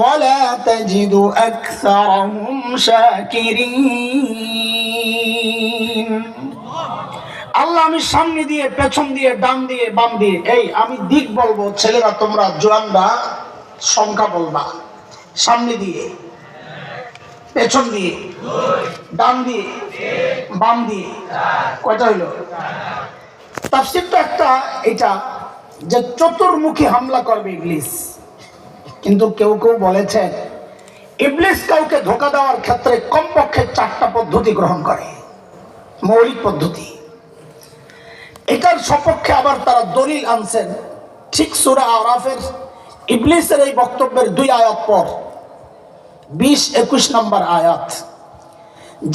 ولا تجد أكثرهم شاكرين আল্লাহ আমি সামনে দিয়ে পেছন দিয়ে ডান দিয়ে বাম দিয়ে এই আমি দিক বলবো, ছেলেরা তোমরা জোয়ানরা সংখ্যা বলবা। সামনে দিয়ে, পেছন দিয়ে, ডান দিয়ে, বাম দিয়ে, কয়টা হইলো? তাফসীরটা একটা এটা যে চতুর্মুখী হামলা করবে ইবলিস। কিন্তু কেউ কেউ বলেছেন ইবলিস কাউকে ধোঁকা দেওয়ার ক্ষেত্রে কমপক্ষে 4টা পদ্ধতি গ্রহণ করে, মৌলিক পদ্ধতি। এটার সপক্ষে আবার তারা দলিল আনছেন। ঠিক সূরা আরাফের ইবলিসের এই বক্তব্যের 2 আয়াত পর 20-21 নম্বর আয়াত,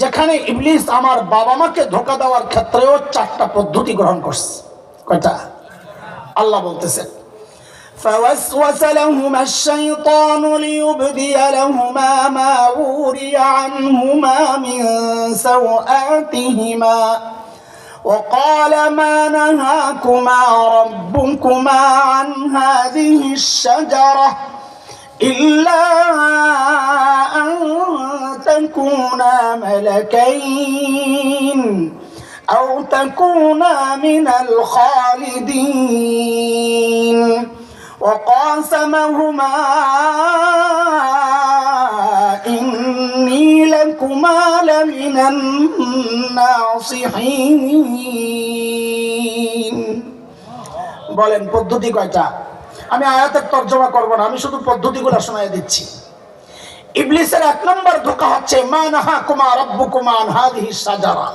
যেখানে ইবলিস আমার বাবা মাকে ধোঁকা দেওয়ার ক্ষেত্রেও 4টা পদ্ধতি গ্রহণ করছে। কয়টা? আল্লাহ বলতেছেন فوسوس لهما الشيطان ليبدي لهما ما وري عنهما من سوآتهما وقال ما نهاكما ربكما عن هذه الشجرة إلا أن تكونا ملكين أو تكونا من الخالدين وقاسمهما إني لكما لمن الناصحين। বলেন পদ্ধতি কয়টা? আমি আয়াতের তর্জমা করব না, আমি শুধু পদ্ধতিগুলো শোনায় দিচ্ছি। ইবলিসের 1 নম্বর ধোঁকা হচ্ছে মা নাহাকুমা রাব্বুকুমা আন হাযিহিস শাজারা।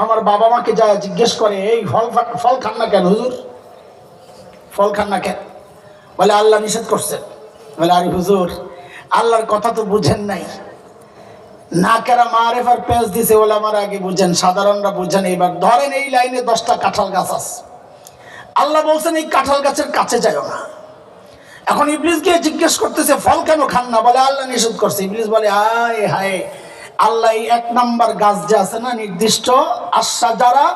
আমার বাবা মাকে যা জিজ্ঞেস করে এই ফল খান না কেন হুজুর, ফল খান না কেন? বলে আল্লাহ নিষেধ করছেন। বলে আরে হুজুর আল্লাহর কথা তো বুঝেন নাই, না কেরা মারেফার পেঁচ দিছে বলে আমার আগে বুঝেন, সাধারণরা বুঝেন। এইবার ধরেন এই লাইনে 10টা কাঁঠাল গাছ আছে, আল্লাহ বলছেন এই কাঁঠাল গাছের কাছে যাও না। এখন ইবলিস গিয়ে জিজ্ঞেস করতেছে ফল কেন খান না? বলে আল্লাহ নিষেধ করছে। ইবলিস বলে হায় হায়, আল্লাহ এই 1 নম্বর গাছ যে আছে না নির্দিষ্ট আশ-শাজারা,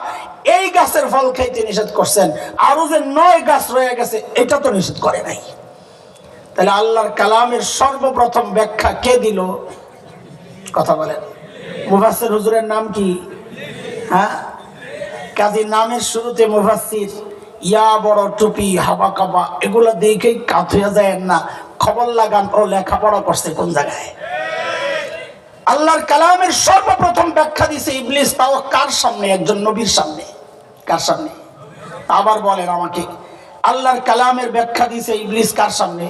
এই গাছের ফল খাইতে নিষেধ করছেন, আরো যে 9 গাছ রয়ে গেছে এটা তো নিষেধ করে নাই। তাহলে আল্লাহর কালামের সর্বপ্রথম ব্যাখ্যা কে দিল? কথা বলেন। মুফাসসির হুজুরের নাম কি? হ্যাঁ, কাজী নামের শুরুতে মুফাসসির ইয়া বড় টুপি হাবা কাবা এগুলো দেখেই কাত হয়ে যায় না, খবর লাগান ও লেখাপড়া করছে কোন জায়গায়। আল্লাহর কালামের সর্বপ্রথম ব্যাখ্যা দিছে ইবলিস, তাও কার সামনে? একজন নবীর সামনে। কার সামনে? আবার বলেন আমাকে, আল্লাহর কালামের ব্যাখ্যা দিছে ইবলিস কার সামনে?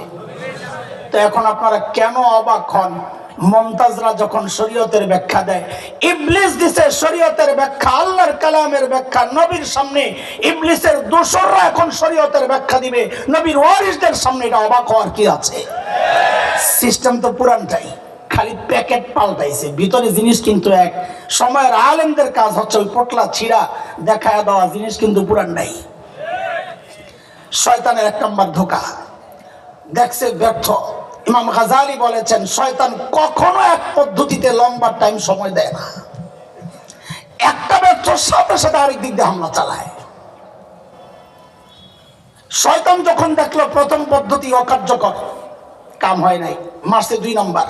তো এখন আপনারা কেন অবাক হন? মুমতাজরা যখন শরীয়তের ব্যাখ্যা দেয়, ইবলিস দিছে শরীয়তের ব্যাখ্যা, আল্লাহর কালামের ব্যাখ্যা নবীর সামনে। ইবলিসের দোসররা এখন শরীয়তের ব্যাখ্যা দিবে নবীর ওয়ারিসদের সামনে। এটা অবাক হওয়ার কি আছে? সিস্টেম তো পুরানটাই, খালি প্যাকেট পাল্টাইছে, ভিতরে জিনিস কিন্তু এক। সময়ের আলেমদের কাজ হচ্ছে ওই পোটলা ছিঁড়া দেখায় দেওয়া, জিনিস কিন্তু পুরান নাই। শয়তানের 1 নম্বর ধোঁকা দেখছে ব্যর্থ। ইমাম গাজালি বলেছেন শয়তান কখনো এক পদ্ধতিতে লম্বা টাইম সময় দেয় না, একটা ব্যর্থ সাথে সাথে আরেক দিক দিয়ে হামলা চালায়। শয়তান যখন দেখলো প্রথম পদ্ধতি অকার্যকর, কাম হয় নাই, মাসে 2 নম্বর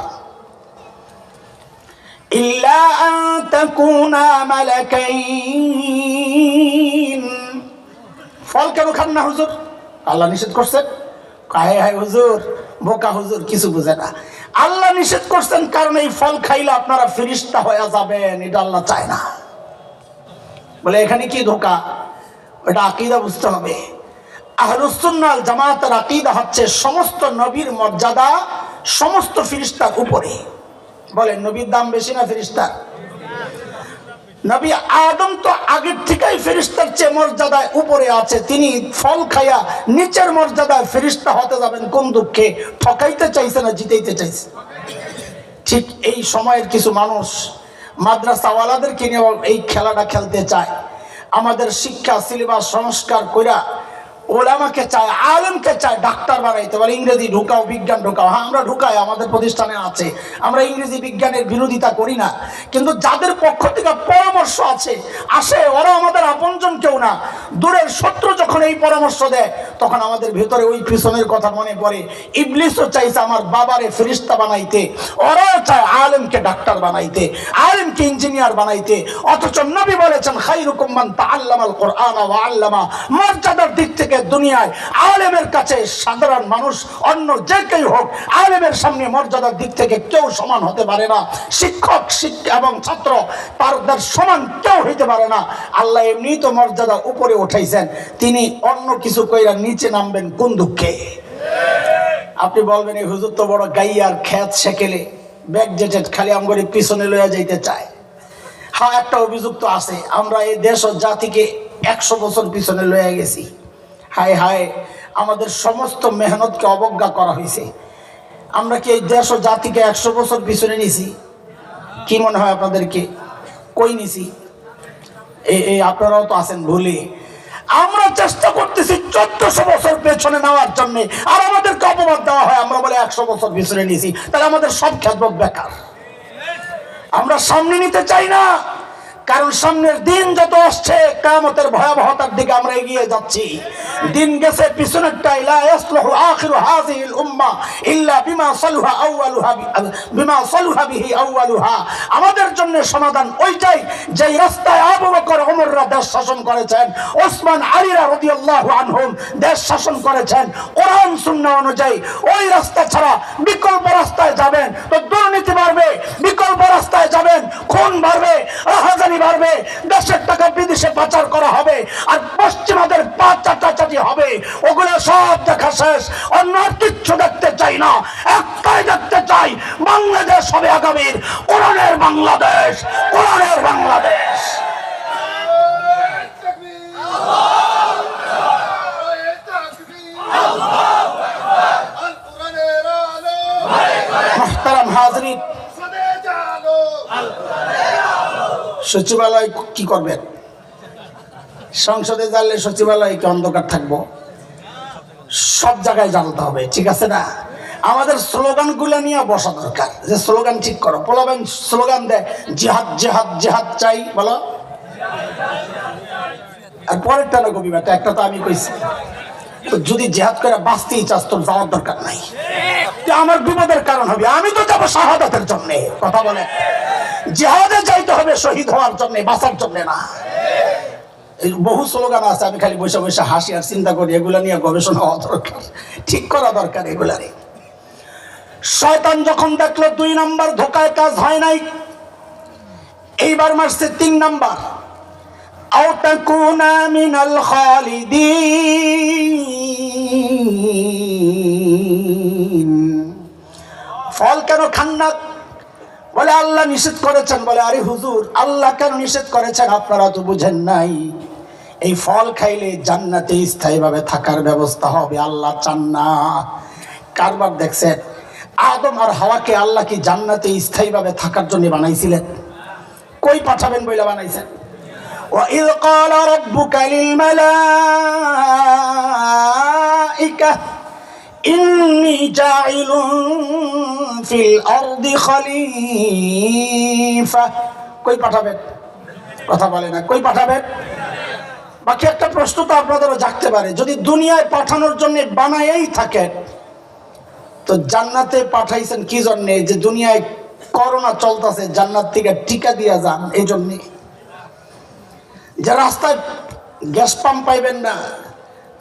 ইল্লা আন তাকুনা মালাকাইন। ফল কেন খান না হুজুর? আল্লাহ নিষেধ করছেন। হায় হায় হুজুর, বোকা হুজুর, কিছু বুঝে না। আল্লাহ নিষেধ করছেন কারণ এই ফল খাইলে আপনারা ফেরেশতা হয়ে যাবেন, এটা আল্লাহ চায় না। বলে এখানে কি ধোঁকা? এটা আকীদা বুঝতে হবে। আহলুস সুন্নাহ ওয়াল জামাতের আকীদা হচ্ছে সমস্ত নবীর মর্যাদা সমস্ত ফেরেশতার উপরে। বলেন নবীর দাম বেশি না ফেরেশতার? নবী আদম তো আগের থেকেই ফেরেশতার চেয়ে মর্যাদায় উপরে আছে, তিনি ফল খায়া নিচের মর্যাদায় ফেরেশতা হতে যাবেন কোন দুঃখে? ঠকাইতে চাইছে না জিতাইতে চাইছে? ঠিক এই সময়ের কিছু মানুষ মাদ্রাসাওয়ালাদেরকে নিয়ে এই খেলাটা খেলতে চায়। আমাদের শিক্ষা সিলেবাস সংস্কার কইরা ওলামাকে চায়, আলেমকে চায় ডাক্তার বানাইতে, বলে ইংরেজি ঢুকাও, বিজ্ঞান ঢুকাও। হ্যাঁ, আমরা ঢুকাই, আমাদের প্রতিষ্ঠানে আছে, আমরা ইংরেজি বিজ্ঞানের বিরোধিতা করি না। কিন্তু যাদের পক্ষ থেকে পরামর্শ আসে ওরা আমাদের আপনজন কেউ না, দূরের শত্রু যখন এই পরামর্শ দেয় তখন আমাদের ভিতরে ওই পিছনের কথা মনে পড়ে। ইবলিসও চাইছে আমার বাবারে ফেরেশতা বানাইতে, ওরাও চায় আলেমকে ডাক্তার বানাইতে, আলেমকে ইঞ্জিনিয়ার বানাইতে। অথচ নবী বলেছেন খায়রুকুম মান তাআল্লামাল কুরআন ওয়া আল্লামা। মর্যাদার দিক থেকে দুনিয়ায় আলেমের কাছে সাধারণ মানুষ অন্য যে কেউ হোক, আলেমের সামনে মর্যাদার দিক থেকে কেউ সমান হতে পারে না। শিক্ষক এবং ছাত্র তাদের সমান কেউ হইতে পারে না। আল্লাহ এমনি তো মর্যাদা উপরে উঠাইছেন, তিনি অন্য কিছু কইরা নিচে নামবেন কোন দুঃখে? আপনি বলবেন এই হুজুর তো বড় গাইয়ার খ্যাত সেকেলে ব্যাকডেটেড, খালি আমগরে পিছনে লইয়া যাইতে চায়। হ্যাঁ, একটা অভিযোগ তো আছে, আমরা এই দেশ ও জাতিকে 100 বছর পিছনে লইয়া গেছি। হায় হায়, আমাদের সমস্ত মেহনতকে অবজ্ঞা করা হয়েছে। আমরা কি এই দেশ ও জাতিকে 100 বছর পিছনে নিছি? কি মনে হয় আপনাদেরকে? কই নিছি? এই আপনারাও তো আছেন ভুলে। আমরা চেষ্টা করতেছি 1400 বছর পেছনে নেওয়ার জন্য, আর আমাদেরকে অপবাদ দেওয়া হয়, আমরা বলে 100 বছর পিছনে নিছি। তাহলে আমাদের সব খেদমত বেকার। আমরা সামনে নিতে চাই না, কারণ সামনের দিন যত আসছে কিয়ামতের ভয়াবহতার দিকে আমরা এগিয়ে যাচ্ছি। দিন গেছে পিছনেরটাই, লা ইয়াসলুহু আখিরু হাযিহিল উম্মাহ ইল্লা বিমা সালুহা আউয়ালুহা বিমা সালুহা বিহি আউয়ালুহা। আমাদের জন্য সমাধান ওইটাই যেই রাস্তায় আবু বকর ওমররা দেশ শাসন করেছেন, ওসমান আলীরা রাদিয়াল্লাহু আনহুম দেশ শাসন করেছেন কোরআন সুন্নাহ অনুযায়ী। ওই রাস্তা ছাড়া বিকল্প রাস্তায় যাবেন তো দুর্নীতি বাড়বে, বিকল্প রাস্তায় যাবেন খুন বাড়বে, রাহাজানি বাড়বে, দেশের টাকা বিদেশে পাচার করা হবে, আর পশ্চিমাদের পা চাটাচাটি হবে। ওগুলো সব দেখা শেষ। অন্য কিচ্ছু দেখতে চাই না, একটাই দেখতে চাই, বাংলাদেশ হবে আগামীর কোরআনের বাংলাদেশ, কোরআনের বাংলাদেশ। মুহতারাম হাজরিন, সচিবালয় কি করবেন? সংসদে জানলে সচিবালয়কে অন্ধকার থাকবো, সব জায়গায় জানতে হবে, ঠিক আছে না? আমাদের স্লোগান গুলা নিয়ে বসা দরকার, যে স্লোগান ঠিক করো। পোলাবেন স্লোগান দেয় জিহাদ জিহাদ জিহাদ চাই, বলো। আর পরেরটা না কবি বেটা, একটা তো আমি কইছি, তো যদি জিহাদ করে বাঁচতেই চাস তোর যাওয়ার দরকার নাই, আমার বিপদের কারণ হবে। আমি তো যাবো শাহাদাতের জন্য, কথা বলে। জিহাদে যাইতে হবে শহীদ হওয়ার জন্য, বাঁচার জন্য না। বহু স্লোগান আছে, আমি খালি বসে বসে হাসি আর চিন্তা করি। এগুলা নিয়ে গবেষণা হওয়া দরকার, ঠিক করা দরকার এগুলারে। শয়তান যখন দেখলো 2 নাম্বার ধোকায় কাজ হয় নাই, এইবার মারছে 3 নাম্বার। আও তাকুনা মিনাল খালিদিন। ফল কেন খান না? বলে আল্লাহ নিষেধ করেছেন। বলে আরে হুজুর, আল্লাহ কেন নিষেধ করেছেন আপনারা তো বুঝেন নাই। এই ফল খাইলে জান্নাতে স্থায়ীভাবে থাকার ব্যবস্থা হবে, আল্লাহ চান না। কারবার দেখছেন, আদম আর হাওয়াকে আল্লাহ কি জান্নাতে স্থায়ীভাবে থাকার জন্য বানাইছিলেন? কই পাঠাবেন বইলা বানাইছেন? وَإِذْ قَالَ رَبُّكَ لِلْمَلَائِكَةِ إِنِّي جَاعِلٌ فِي الْأَرْضِ خَلِيفَةً। কই পাঠাবেন? কথা বলে না, কই পাঠাবেন? বাকি একটা প্রশ্ন তো আপনাদেরও জাগতে পারে, যদি দুনিয়ায় পাঠানোর জন্য বানায়েই থাকেন তো জান্নাতে পাঠাইছেন কি জন্যে? যে দুনিয়ায় করোনা চলতেছে, জান্নাত থেকে টিকা দিয়া যান এই জন্যে। যে রাস্তায় গ্যাস পাম্প পাইবেন না,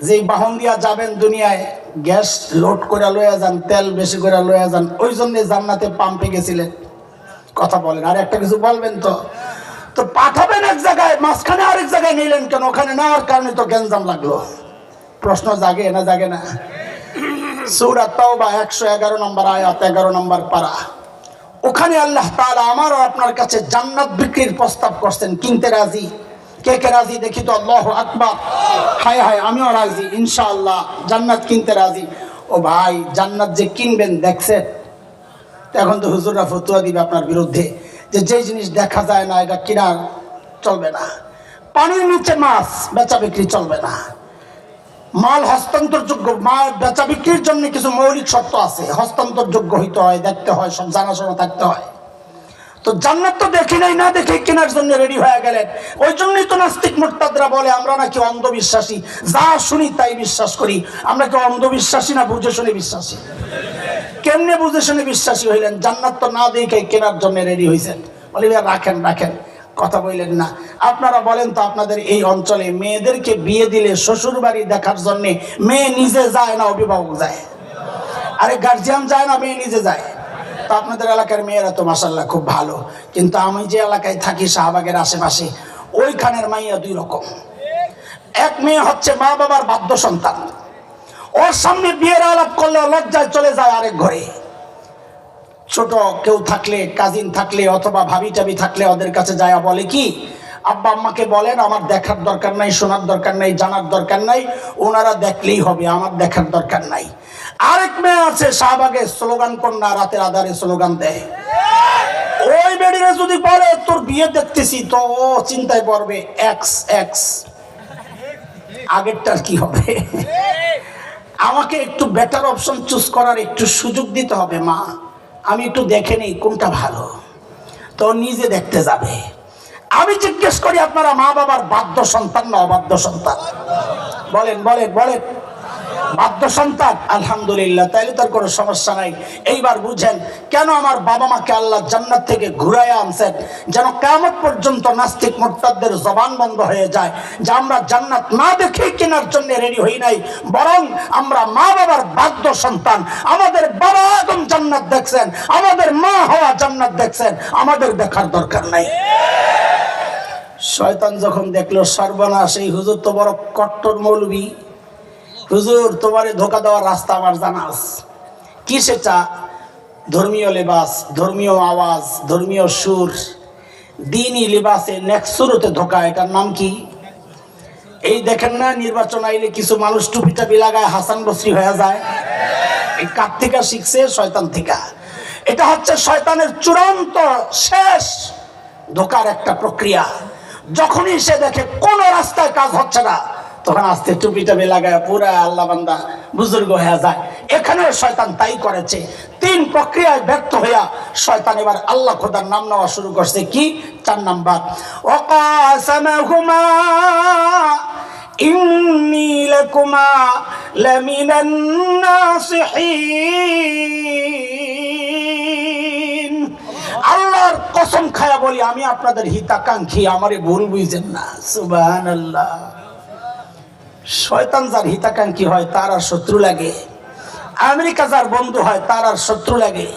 যে বাহন দিয়া যাবেন দুনিয়ায়, গ্যাস লোড করে লইয়া যান, তেল বেশি করে লইয়া যান, ওই জন্যে জান্নাতে পাম্পে গেছিলেন। কথা বলেন। আর একটা কিছু বলবেন তো, তো পাঠাবেন এক জায়গায়, মাঝখানে আরেক জায়গায় নিলেন কেন? ওখানে নেওয়ার কারণে তো গ্যাঞ্জাম লাগলো। প্রশ্ন জাগে না জাগে না? সূরা তাওবা 111 নম্বর আয়াত, 11 নম্বর পারা। ওখানে আল্লাহ তাআলা আমার আর আপনার কাছে জান্নাত বিক্রির প্রস্তাব করছেন। কিনতে রাজি? কে কে রাজি দেখি তো? আল্লাহু আকবার। হায় হায়, আমিও রাজি ইনশাআল্লাহ, জান্নাত কিনতে রাজি। ও ভাই, জান্নাত যে কিনবেন দেখছেন? এখন তো হুজুররা ফতোয়া দিবে আপনার বিরুদ্ধে যে যে জিনিস দেখা যায় না এটা কিনা চলবে না। পানির নিচে মাছ বেচা বিক্রি চলবে না। মাল হস্তান্তরযোগ্য, মাল বেচা বিক্রির জন্য কিছু মৌলিক শর্ত আছে, হস্তান্তরযোগ্য হইতে হয়, দেখতে হয়, সব জানাশোনা থাকতে হয়। তো জান্নাত তো দেখি নাই, না দেখে কেনার জন্য রেডি হয়ে গেলেন। ওই জন্যই তো নাস্তিক মুরতাদরা বলে আমরা নাকি অন্ধবিশ্বাসী, যা শুনি তাই বিশ্বাস করি। আমরা কি অন্ধবিশ্বাসী না বুঝে শুনে বিশ্বাসী? কেমনে বুঝে শুনে বিশ্বাসী হইলেন? জান্নাত তো না দেখে কেনার জন্য রেডি হয়েছেন। বলি রাখেন রাখেন, কথা বললেন না। আপনারা বলেন তো, আপনাদের এই অঞ্চলে মেয়েদেরকে বিয়ে দিলে শ্বশুর বাড়ি দেখার জন্য মেয়ে নিজে যায় না অভিভাবক যায়? আরে গার্জিয়ান যায় না, মেয়ে নিজে যায়। তো আপনাদের এলাকার মেয়েরা তো মাশাআল্লাহ খুব ভালো, কিন্তু আমি যে এলাকায় থাকি শাহবাগের আশেপাশে, ওইখানের মাইয়া দুই রকম। এক মেয়ে হচ্ছে মা বাবার বাধ্য সন্তান, ওর সামনে বিয়ের আলাপ করলে লজ্জায় চলে যায় আরেক ঘরে। ছোট কেউ থাকলে, কাজিন থাকলে অথবা ভাবি টাবি থাকলে ওদের কাছে যায় বলে কি, আব্বা আম্মাকে বলেন আমার দেখার দরকার নাই, শোনার দরকার নাই, জানার দরকার নাই, ওনারা দেখলেই হবে, আমার দেখার দরকার নাই। আরেক মেয়ে আছে শাহবাগে স্লোগান কন্যা, রাতের আধারে স্লোগান দেয়। ওই বেডিরে যদি বলে তোর বিয়ে দেখতেছি, তো ও চিন্তায় পড়বে এক্স এক্স, আগেরটার কি হবে? আমাকে একটু বেটার অপশন চুজ করার একটু সুযোগ দিতে হবে মা, আমি একটু দেখে নেই কোনটা ভালো। তো নিজে দেখতে যাবে। আমি জিজ্ঞেস করি আপনারা মা বাবার বাধ্য সন্তান না অবাধ্য সন্তান? বলেন বলেন বলেন। বাধ্য সন্তান, আলহামদুলিল্লাহ, তাইলে তার কোনো সমস্যা নাই। এইবার বুঝেন কেন আমার বাবা মাকে আল্লাহ জান্নাত থেকে ঘুরাইয়া আনছেন, যেন কিয়ামত পর্যন্ত নাস্তিক মুরতাদদের জবান বন্ধ হয়ে যায় যে আমরা জান্নাত না দেখেই কেনার জন্য রেডি হই নাই, বরং আমরা মা বাবার বাধ্য সন্তান। আমাদের বাবা আদম জান্নাত দেখছেন, আমাদের মা হওয়া জান্নাত দেখছেন, আমাদের দেখার দরকার নাই। শয়তান যখন দেখলো সর্বনাশ, এই হুজুর তো বড় কট্টর মৌলবী, হুজুর তোমারে ধোকা দেওয়ার রাস্তা আমার জানা আছে। কি সেটা? ধর্মীয় লেবাস, ধর্মীয় আওয়াজ, ধর্মীয় সুর, দিনই লেবাসে নেক্সট শুরুতে ধোকা। এটার নাম কি? এই দেখেন না, নির্বাচন আইলে কিছু মানুষ টুপি টাপি লাগায় হাসান বসরি হয়ে যায়। এই কার থেকে শিখছে? শয়তান থেকে। এটা হচ্ছে শয়তানের চূড়ান্ত শেষ ধোকার একটা প্রক্রিয়া। যখনই সে দেখে কোন রাস্তায় কাজ হচ্ছে না, তখন আস্তে টুপি টাপি লাগায় পুরা আল্লাহ বান্দা বুজুর্গ হয়ে যায়। এখানেও শয়তান তাই করেছে। তিন প্রক্রিয়ায় ব্যর্থ হইয়া শয়তান এবার আল্লাহ খোদার নাম নেওয়া শুরু করছে। কি? 4 নাম্বার, ওয়াকাসামাহুমা ইন্নী লাকুমা লামিনান নাসিহিন। আল্লাহর কসম খায়া বলি আমি আপনাদের হিতাকাঙ্ক্ষী, আমারে ভুল বুঝেন না। সুবহানাল্লাহ। শয়তান যার হিতাকাঙ্ক্ষী হয় তার আর শত্রু লাগে। আমেরিকা যার বন্ধু হয় তার আর শত্রু লাগে।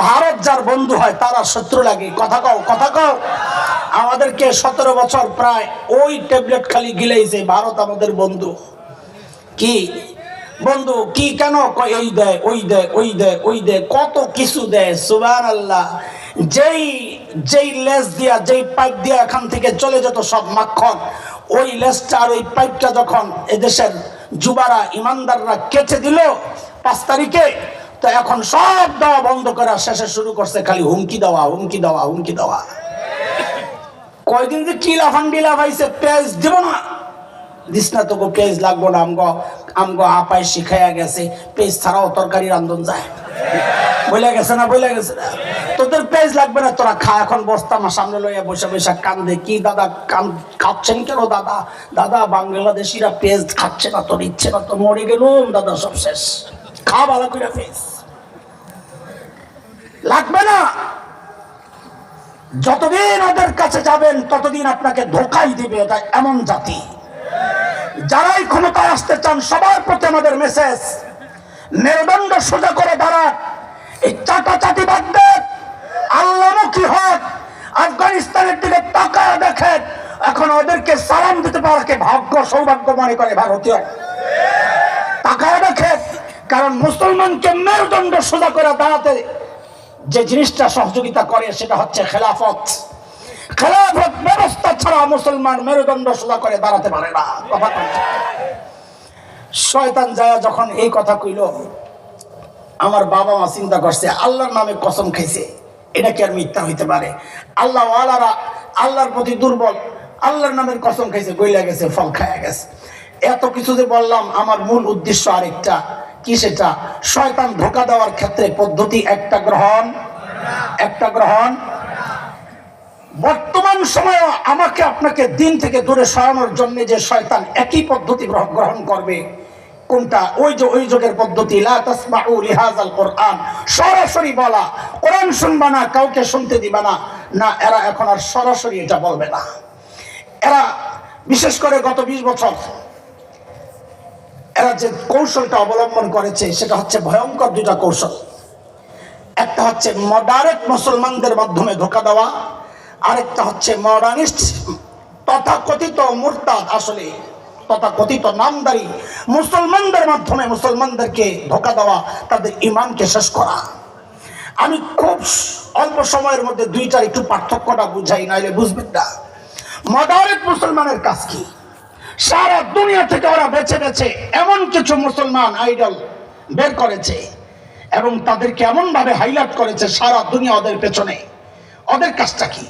ভারত যার বন্ধু হয় তার আর শত্রু লাগে। কথা কও, কথা কও। আমাদেরকে 17 বছর প্রায় ওই ট্যাবলেট খালি গিলাইছে, ভারত আমাদের বন্ধু। কি বন্ধু? কি কেন? এই দেয়, ওই দেয়, ওই দেয়, ওই দেয়, কত কিছু দেয়। সুবহানাল্লাহ। যেই লেজ দিয়া, যেই পাইপ দিয়া এখান থেকে চলে যেত সব মাখন, ওই লেজটা আর ওই পাইপটা যখন এদেশের যুবারা ইমানদাররা কেটে দিল 5 তারিখে, তো এখন সব দেওয়া বন্ধ করা শেষে শুরু করছে খালি হুমকি দেওয়া, হুমকি দেওয়া, হুমকি দেওয়া। কয়দিন যে কি লাফান্ডি লাফাইছে, পেঁয়াজ দিব না, দিস না তোকে পেঁয়াজ লাগবো না, আমগো আপায় শিখাইয়া গেছে পেঁয়াজ ছাড়াও তরকারি রান্ধন যায়। বলে গেছে না? বলে গেছে না? তোদের পেঁয়াজ লাগবে না, তোরা খা। এখন বস্তা আমার সামনে লইয়া বসে বসে কান্দে। কি দাদা খাচ্ছেন কেন দাদা? দাদা বাংলাদেশিরা পেঁয়াজ খাচ্ছে না, তোর ইচ্ছে না, তো মরে গেলুম দাদা, সব শেষ। খা ভালো করে পেঁয়াজ লাগবে না। যতদিন ওদের কাছে যাবেন ততদিন আপনাকে ধোকাই দিবে। এটা এমন জাতি, যারাই ক্ষমতায় আসতে চান সবার প্রতি আমাদের মেসেজ, মেরুদণ্ড সোজা করে দাঁড়ান। এই চাটাচাটি বাদ দেন, আল্লাহমুখী হন, আফগানিস্তানের দিকে তাকায় দেখেন। এখন ওদেরকে সালাম দিতে পারাকে ভাগ্য, সৌভাগ্য মনে করে ভারতীয়। তাকায় দেখেন, কারণ মুসলমানকে মেরুদণ্ড সোজা করে দাঁড়াতে যে জিনিসটা সহযোগিতা করে সেটা হচ্ছে খেলাফত। খেলাফত ব্যবস্থা ছাড়া মুসলমান মেরুদণ্ড সোজা করে দাঁড়াতে পারে না। শয়তান যায় যখন এই কথা কইল, আমার বাবা মা চিন্তা করছে আল্লাহর নামে কসম খাইছে, এটা কি আর মিথ্যা হইতে পারে? আল্লাহ ওয়ালারা আল্লাহর প্রতি দুর্বল, আল্লাহর নামের কসম খাইছে, গইলা গেছে, ফল খায়া গেছে। এত কিছু যে বললাম, আমার মূল উদ্দেশ্য আরেকটা, কি সেটা? শয়তান ধোঁকা দেওয়ার ক্ষেত্রে পদ্ধতি একটা গ্রহণ। বর্তমান সময়ে আমাকে আপনাকে দিন থেকে দূরে সরানোর জন্য যে শয়তান একই পদ্ধতি গ্রহণ করবে, কোনটা? ওই যুগের পদ্ধতি, লা তাসমাউ লিহাযাল কোরআন, সরাসরি বলা, কোরআন শুনবা না, কাউকে শুনতে দিবা না। না, এরা এখন আর সরাসরি এটা বলবে না। এরা বিশেষ করে গত 20 বছর এরা যে কৌশলটা অবলম্বন করেছে সেটা হচ্ছে ভয়ঙ্কর দুটা কৌশল। একটা হচ্ছে মডারেট মুসলমানদের মাধ্যমে ধোঁকা দেওয়া, আরেকটা হচ্ছে মডার্নিস্ট তথাকথিত মুরতাদ, আসলে তথাকথিত নামদারি মুসলমানদের মাধ্যমে মুসলমানদেরকে ধোঁকা দেওয়া, তাদের ঈমানকে শেষ করা। আমি খুব অল্প সময়ের মধ্যে দুইটার একটু পার্থক্যটা বুঝাই, নাইলে বুঝবেন না। মডারেট মুসলমানের কাজ কি? সারা দুনিয়া থেকে ওরা বেছে বেছে এমন কিছু মুসলমান আইডল বের করেছে এবং তাদেরকে এমন ভাবে হাইলাইট করেছে সারা দুনিয়া ওদের পেছনে। ওদের কাজটা কি?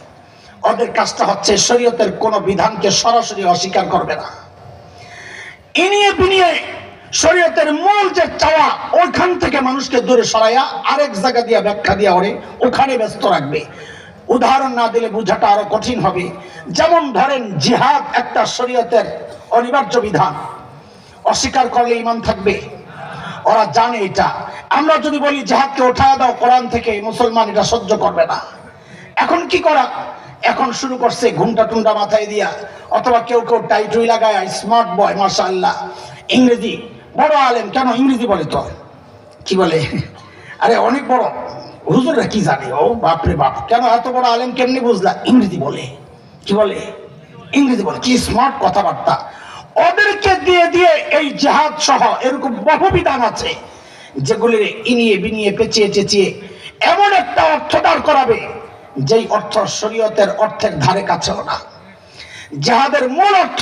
ওদের কাজটা হচ্ছে শরীয়তের কোন বিধানকে সরাসরি অস্বীকার করবে না। ইনিয়ে বিনিয়ে শরীয়তের মূল যে চাওয়া, ওইখান থেকে মানুষকে দূরে সরাইয়া আরেক জায়গা দিয়ে ব্যাখ্যা দিয়া ওরে ওখানে ব্যস্ত রাখবে। উদাহরণ না দিলে বোঝাটা আরো কঠিন হবে। যেমন ধরেন, জিহাদ একটা শরীয়তের অনিবার্য বিধান, অস্বীকার করলে ঈমান থাকবে। ওরা জানে এটা। আমরা যদি বলি জিহাদকে উঠায় দাও কোরআন থেকে, মুসলমান এটা সহ্য করবে না। এখন কি করা? এখন শুরু করছে ঘুমটা টুন্ডা মাথায় দিয়া, অথবা কেউ কেউ টাইটুই লাগায়, স্মার্ট বয়, মাশাআল্লাহ, ইংরেজি বড় আলেম। কেন ইংরেজি বলে? তো কি বলে? আরে অনেক বড় হুজুররা কি জানে? ও বাপরে বাপ, কেন এত বড় আলেম কেমনি বুঝলা? ইংরেজি বলে। কি বলে? ইংরেজি বলে। কি স্মার্ট কথাবার্তা! ওদেরকে দিয়ে দিয়ে এই জিহাদ সহ এরকম বহু বিধান আছে যেগুলি ইনিয়ে বিনিয়ে পেঁচিয়ে চেঁচিয়ে এমন একটা অর্থ দাঁড় করাবে যেই অর্থ শরীয়তের অর্থের ধারে কাছেও না। জিহাদের মূল অর্থ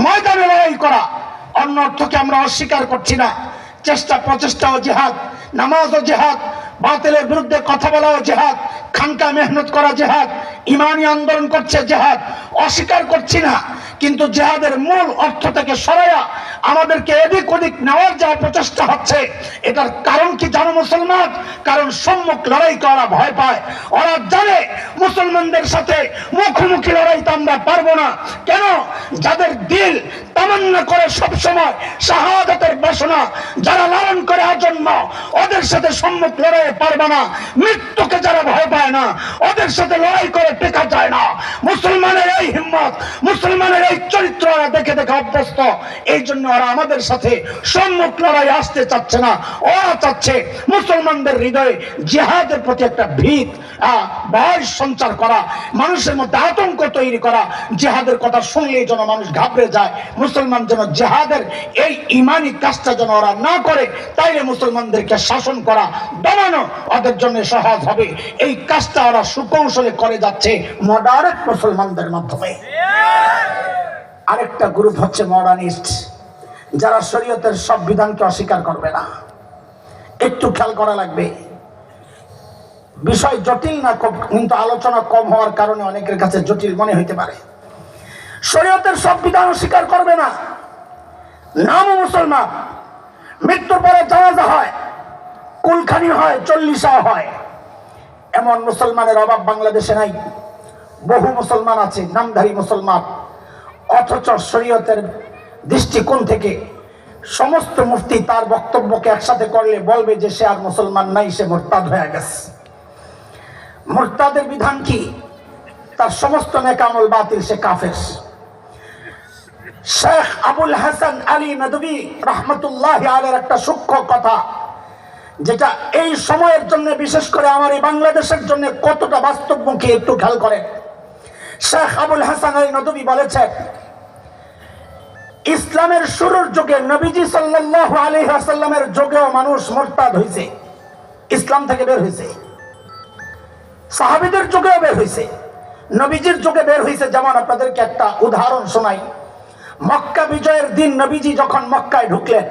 ময়দানে লড়াই করা। অন্য অর্থকে আমরা অস্বীকার করছি না। প্রচেষ্টাও জিহাদ, নামাজও জিহাদ, বাতিলের বিরুদ্ধে কথা বলাও জিহাদ, খানকা মেহনত করা জিহাদ, ইমানি আন্দোলন করছে জিহাদ, অস্বীকার করছি না। কিন্তু জিহাদের মূল অর্থ থেকে সরাইয়া আমাদেরকে এদিক ওদিক নেওয়ার যা প্রচেষ্টা হচ্ছে, এটার কারণ কি জানো মুসলমান? কারণ সম্মুখ লড়াই করা ভয় পায়। ওরা জানে মুসলমানদের সাথে মুখোমুখি লড়াই তো আমরা পারবো না। কেন? যাদের দিল তামান্না করে সবসময় শাহাদাতের বাসনা, যারা লালন করে আজন্ম, ওদের সাথে সম্মুখ লড়াই পারবে না। মৃত্যুকে যারা ভয় পায় না, ওদের সাথে লড়াই করে টেকা যায় না। মুসলমানের এই হিম্মত, মুসলমানের এই চরিত্র ওরা দেখে দেখে অভ্যস্ত। এই জন্য ওরা আমাদের সাথে সম্মুখ লড়াই আসতে চাচ্ছে না। ওরা চাচ্ছে মুসলমানদের হৃদয়ে জিহাদের প্রতি একটা ভীত ভয় সঞ্চার করা, মানুষের মধ্যে আতঙ্ক তৈরি করা। জিহাদের কথা শুনলেই যেন মানুষ ঘাবড়ে যায়। মুসলমান যেন জিহাদের এই ইমানি কাজটা যেন ওরা না করে, তাইলে মুসলমানদেরকে শাসন করা, দমানো ওদের জন্য সহজ হবে। এই কাজটা ওরা সুকৌশলে করে যাচ্ছে মডারেট মুসলমানদের মাধ্যমে। আরেকটা গ্রুপ হচ্ছে মডার্নিস্ট, যারা শরীয়তের সব বিধানকে অস্বীকার করবে না। একটু খেয়াল করা লাগবে। বিষয় জটিল না, কিন্তু আলোচনা কম হওয়ার কারণে অনেকের কাছে জটিল মনে হইতে পারে। শরীয়তের সব বিধান অস্বীকার করবে না, নামও মুসলমান। মৃত্যুর পরে জানাজা হয়, কুলখানি হয়, চল্লিশা হয়। এমন মুসলমানের অভাব বাংলাদেশে নাই। বহু মুসলমান আছে, নামধারী মুসলমান, অথচ শরীয়তের দৃষ্টিকোণ থেকে সমস্ত মুফতি তার বক্তব্যকে একসাথে করলে বলবে যে সে আর মুসলমান নাই, সে মুরতাদ হয়ে গেছে। মুরতাদের বিধান কি? তার সমস্ত নেক আমল বাতিল, সে কাফের। শেখ আবুল হাসান আলী নদভী রহমতুল্লাহ আলাইহির একটা সূক্ষ্ম কথা, যেটা এই সময়ের জন্য, বিশেষ করে আমার এই বাংলাদেশের জন্য কতটা বাস্তবমুখী একটু খেয়াল করেন। শেখ আবুল হাসান আলী নদভী বলেছেন, ইসলামের শুরুর যুগে নবীজি সাল্লাল্লাহু আলাইহি ওয়াসাল্লামের যুগেও মানুষ মুরতাদ হয়েছে, ইসলাম থেকে বের হয়েছে। সাহাবীদের যুগেও বের হয়েছে, নবীজির যুগে বের হয়েছে। যেমন আপনাদেরকে একটা উদাহরণ শোনাই। মক্কা বিজয়ের দিন নবীজি যখন মক্কায় ঢুকলেন,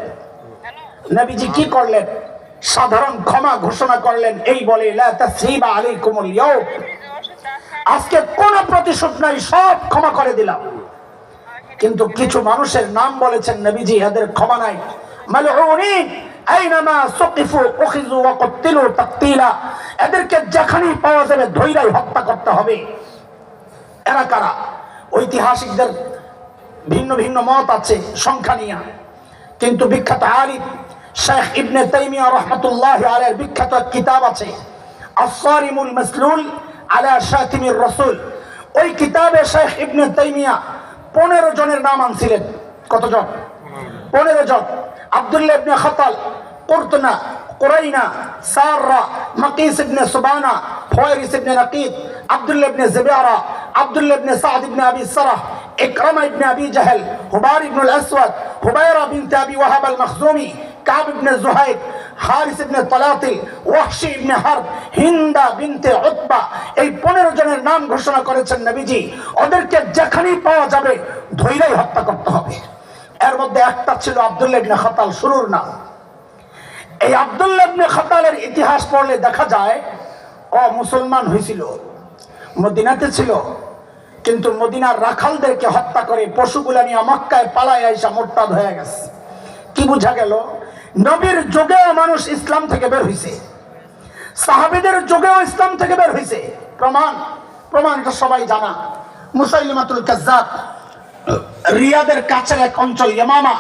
নবীজি কি করলেন? সাধারণ ক্ষমা ঘোষণা করলেন, এই বলে, লা তাসরিবা আলাইকুমুল ইয়াউম, আজকে কোনো প্রতিশোধ নাই, সব ক্ষমা করে দিলাম। কিন্তু কিছু মানুষের নাম বলেছেন নবীজি, এদের ক্ষমা নাই। মালউনিন আইনামা সুকিফু উখিযু ওয়া কুতিলু তাকতিলা, এদেরকে যেখানেই পাওয়া যাবে ধৈরাই হত্যা করতে হবে। এরা কারা? ঐতিহাসিকদের ভিন্ন ভিন্ন মত আছে সংখ্যা নিয়ে, কিন্তু বিখ্যাত আলিম শেখ ইবনে তাইমিয়া রাহমাতুল্লাহি আলাইহির বিখ্যাত কিতাব আছে আস-সারিমুল মাসলুল আলা শাতিমির রাসূল। ওই কিতাবে শেখ ইবনে তাইমিয়া 15 জনের নাম আনছিলেন। কতজন? 15 জন। আব্দুল্লাহ ইবনে খাতাল, কুরতুনা, কুরাইনা, সাররা, মাকিস ইবনে সুবানা, ফুয়াইরিস ইবনে নাকিদ, আব্দুল্লাহ ইবনে জুবাইরা, আব্দুল্লাহ ইবনে সাদ ইবনে আবি সারাহ, ইকরামা ইবনে আবি জাহল, হুবার ইবনে আল-আসওয়াদ, হুবাইরা বিনতে আবি ওয়াহাব আল-মখজুমি, কাব ইবনে জুহাইর, হারিস ইবনে তালাতিল, ওয়াহশি ইবনে হারব, হিন্দা বিনতে উতবা। এই 15 জনের নাম ঘোষণা করেছেন নবীজি। ওদেরকে যেখানেই পাওয়া যাবে ধৈরাই হত্যা করতে হবে। এর মধ্যে একটা ছিল আব্দুল্লাহ ইবনে খাতাল, শুরুর নাম। এই আব্দুল্লাহ ইবনে খাতালের ইতিহাস পড়লে দেখা যায় ও মুসলমান হয়েছিল, মদিনাতে ছিল, কিন্তু মদিনার রাখালদেরকে হত্যা করে পশুগুলা নিয়ে মক্কায় পালায় আইসা মুরতাদ হয়ে গেছে। কি বুঝা গেল? নবীর যুগেও মানুষ ইসলাম থেকে বের হইছে, সাহাবীদের যুগেও ইসলাম থেকে বের হইছে। প্রমাণটা সবাই জানা। মুসাইলিমাতুল কাজ্জাব, রিয়াদের কাছের এক অঞ্চল ইয়ামামা,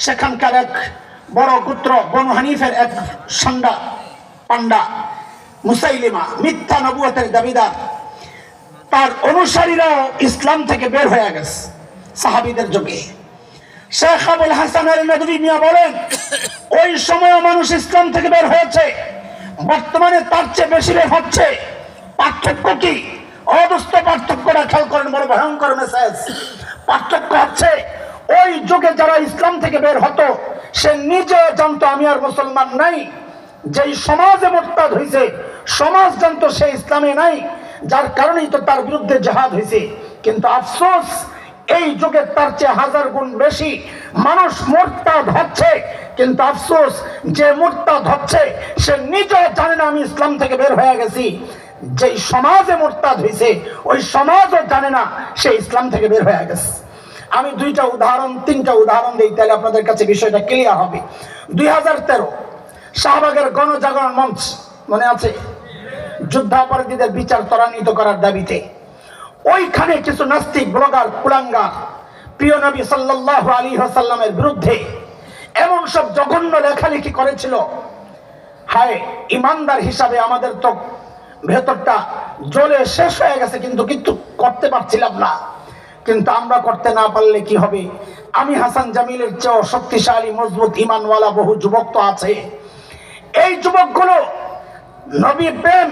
সেখানকার এক বড় গোত্র বনু হানিফের এক সান্ডা পান্ডা মুসাইলিমা, মিথ্যা নবুয়তের দাবিদার, তার অনুসারীরাও ইসলাম থেকে বের হয়ে গেছে সাহাবীদের যুগে। শেখ আবুল হাসান আল নদভী মিয়া বলেন, ওই সময় মানুষ ইসলাম থেকে বের হয়েছে, বর্তমানে তার চেয়ে বেশি বের হচ্ছে। পার্থক্য কি? অবস্থ পার্থক্যটা খেয়াল করেন, বড় ভয়ঙ্কর মেসেজ। পার্থক্য হচ্ছে ওই যুগে যারা ইসলাম থেকে বের হতো সে নিজে জানতো আমি আর মুসলমান নাই। যেই সমাজে মুরতাদ হয়েছে সমাজ জানতো সে ইসলামে নাই, যার কারণেই তো তার বিরুদ্ধে জিহাদ হয়েছে। কিন্তু আফসোস, এই যুগে তার চেয়ে 1000 গুণ বেশি মানুষ মুরতাদ হচ্ছে, কিন্তু আফসোস যে মুরতাদ হচ্ছে সে নিজে জানে না আমি ইসলাম থেকে বের হয়ে গেছি। যেই সমাজে মুরতাদ হয়েছে ওই সমাজও জানে না সে ইসলাম থেকে বের হয়ে গেছে। আমি 3টা উদাহরণ দিই, তাহলে আপনাদের কাছে বিষয়টা ক্লিয়ার হবে। 2013 শাহবাগের গণজাগরণ মঞ্চ মনে আছে? যুদ্ধাপরাধীদের বিচার ত্বরান্বিত করার দাবিতে ওইখানে কিছু নাস্তিক ব্লগার কুলাঙ্গার প্রিয় নবী সাল্লাল্লাহু আলাইহি ওয়াসাল্লামের বিরুদ্ধে এমন সব জঘন্য লেখালেখি করেছিল। হায়, ইমানদার হিসাবে আমাদের তো ভেতরটা জ্বলে শেষ হয়ে গেছে, কিন্তু কিছু করতে পারছিলাম না। কিন্তু আমরা করতে না পারলে কি হবে? আমি হাসান জামিলের চেয়েও শক্তিশালী মজবুত ইমানওয়ালা বহু যুবক তো আছে। এই যুবকগুলো নবী প্রেম,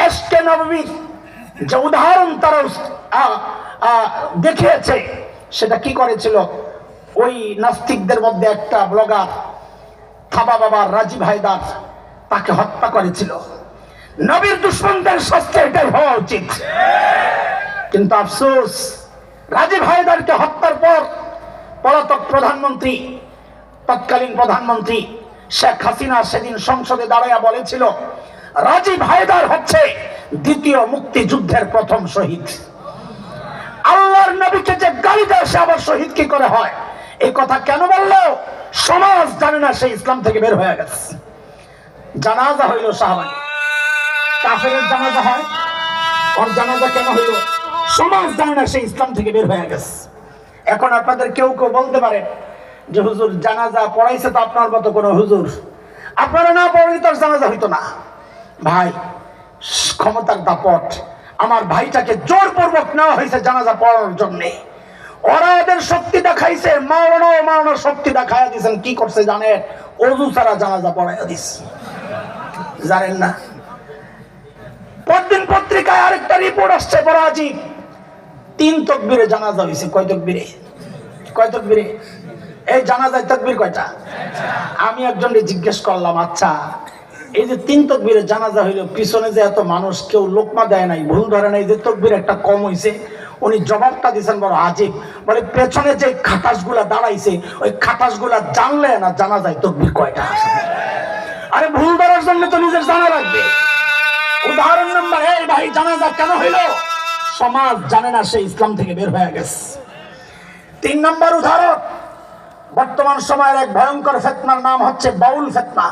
এশকে নবী যে উদাহরণ তারা দেখিয়েছে, সেটা কি করেছিল? ওই নাস্তিকদের মধ্যে একটা ব্লগার থাবা বাবা রাজীব হায়দার, তাকে হত্যা করেছিল। নবীর দুশমনদের শাস্তি এটাই হওয়া উচিত। কিন্তু আফসোস, রাজীব হায়দারকে হত্যার পর পলাতক প্রধানমন্ত্রী, তৎকালীন প্রধানমন্ত্রী শেখ হাসিনা সেদিন সংসদে দাঁড়াইয়া বলেছিল রাজীব হায়দার হচ্ছে দ্বিতীয় মুক্তিযুদ্ধের প্রথম শহীদ। আল্লাহর নবীকে যে গালি দেয় সে আবার শহীদ কি করে হয়? এই কথা কেন বললো? সমাজ জানে না সে ইসলাম থেকে বের হয়ে গেছে। জানাজা হইল শাহবাগে, কাফেরের জানাজা হয়, ওর জানাজা কেন হইল? সমাজ জানে না সে ইসলাম থেকে বের হয়ে গেছে। এখন আপনাদের কেউ বলতে পারে যে হুজুর জানাজা পড়াইছে তো আপনার মতো কোন হুজুর, আপনারা না পড়লে তো জানাজা হইতো না। ভাই, ক্ষমতার দাপট, আমার ভাইটাকে জোরপূর্বক নেওয়া হয়েছে জানাজা পড়ানোর জন্য। ওরা ওদের শক্তি দেখাইছে, মাওলানা শক্তি দেখাইয়া দিয়েছেন। কি করছে জানেন? ওযু ছাড়া জানাজা পড়াইয়া দিচ্ছে। জানেন না? পরদিন পত্রিকায় আরেকটা রিপোর্ট আসছে বড় আজীব। 3 তাকবীরে জানাজা হয়েছে। কয় তাকবীরে? এই জানাজায় তাকবীর কয়টা? আমি একজনকে জিজ্ঞেস করলাম, আচ্ছা এই যে 3 তাকবীরে জানাজা হইলো, পিছনে যে এত মানুষ কেউ লোকমা দেয় নাই, ভুল ধরে নাই যে তাকবীর একটা কম হইছে? উনি জবাবটা দিয়েছেন বড় আজীব। বলে পেছনে যে খাটাসগুলা দাঁড়াইছে ওই খাটাসগুলা জানলে না জানাজায় তাকবীর কয়টা। আরে ভুল ধরার জন্য তো নিজের জানা লাগবে। উদাহরণ নাম্বার, এই ভাই জানাজা কেন হইল? সমাজ জানে না সে ইসলাম থেকে বের হয়ে গেছে। তিন নম্বর উদাহরণ, বর্তমান সময়ের এক ভয়ঙ্কর ফিতনার নাম হচ্ছে বাউল ফিতনা।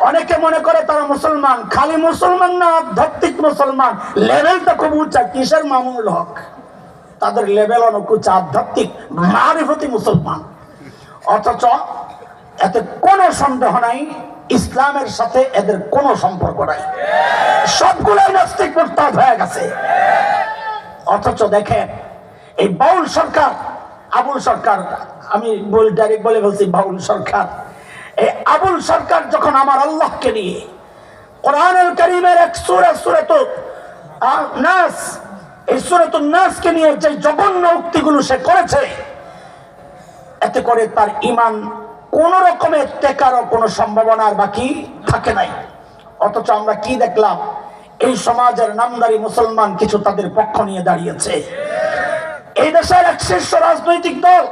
অনেকে মনে করে তারা মুসলমান, খালি মুসলমান না, আধ্যাত্মিক মুসলমান, লেভেলটা খুব উঁচা। কিসের মামুনুল হক? তাদের লেভেল অনেক উঁচা, আধ্যাত্মিক মারিফতি মুসলমান। অথচ এতে কোনো সন্দেহ নাই ইসলামের সাথে এদের কোনো সম্পর্ক নাই, সবগুলোই নাস্তিক মুরতাদ হয়ে গেছে। অথচ দেখেন এই বাউল সরকার, আবুল সরকার, আমি ডাইরেক্ট বলে বলছি বাউল সরকার, এই আবুল সরকার যখন আমার আল্লাহকে নিয়ে কোরআনুল কারীমের এক সূরা সূরাতুন নাস, এই সূরাতুন নাসকে নিয়ে যে জঘন্য উক্তিগুলো সে করেছে, এতে করে তার ঈমান কোন রকমের টেকারও কোনো সম্ভাবনার বাকি থাকে নাই। অথচ আমরা কি দেখলাম, এই সমাজের নামদারি মুসলমান কিছু তাদের পক্ষ নিয়ে দাঁড়িয়েছে। এই দেশের এক শীর্ষ রাজনৈতিক দল,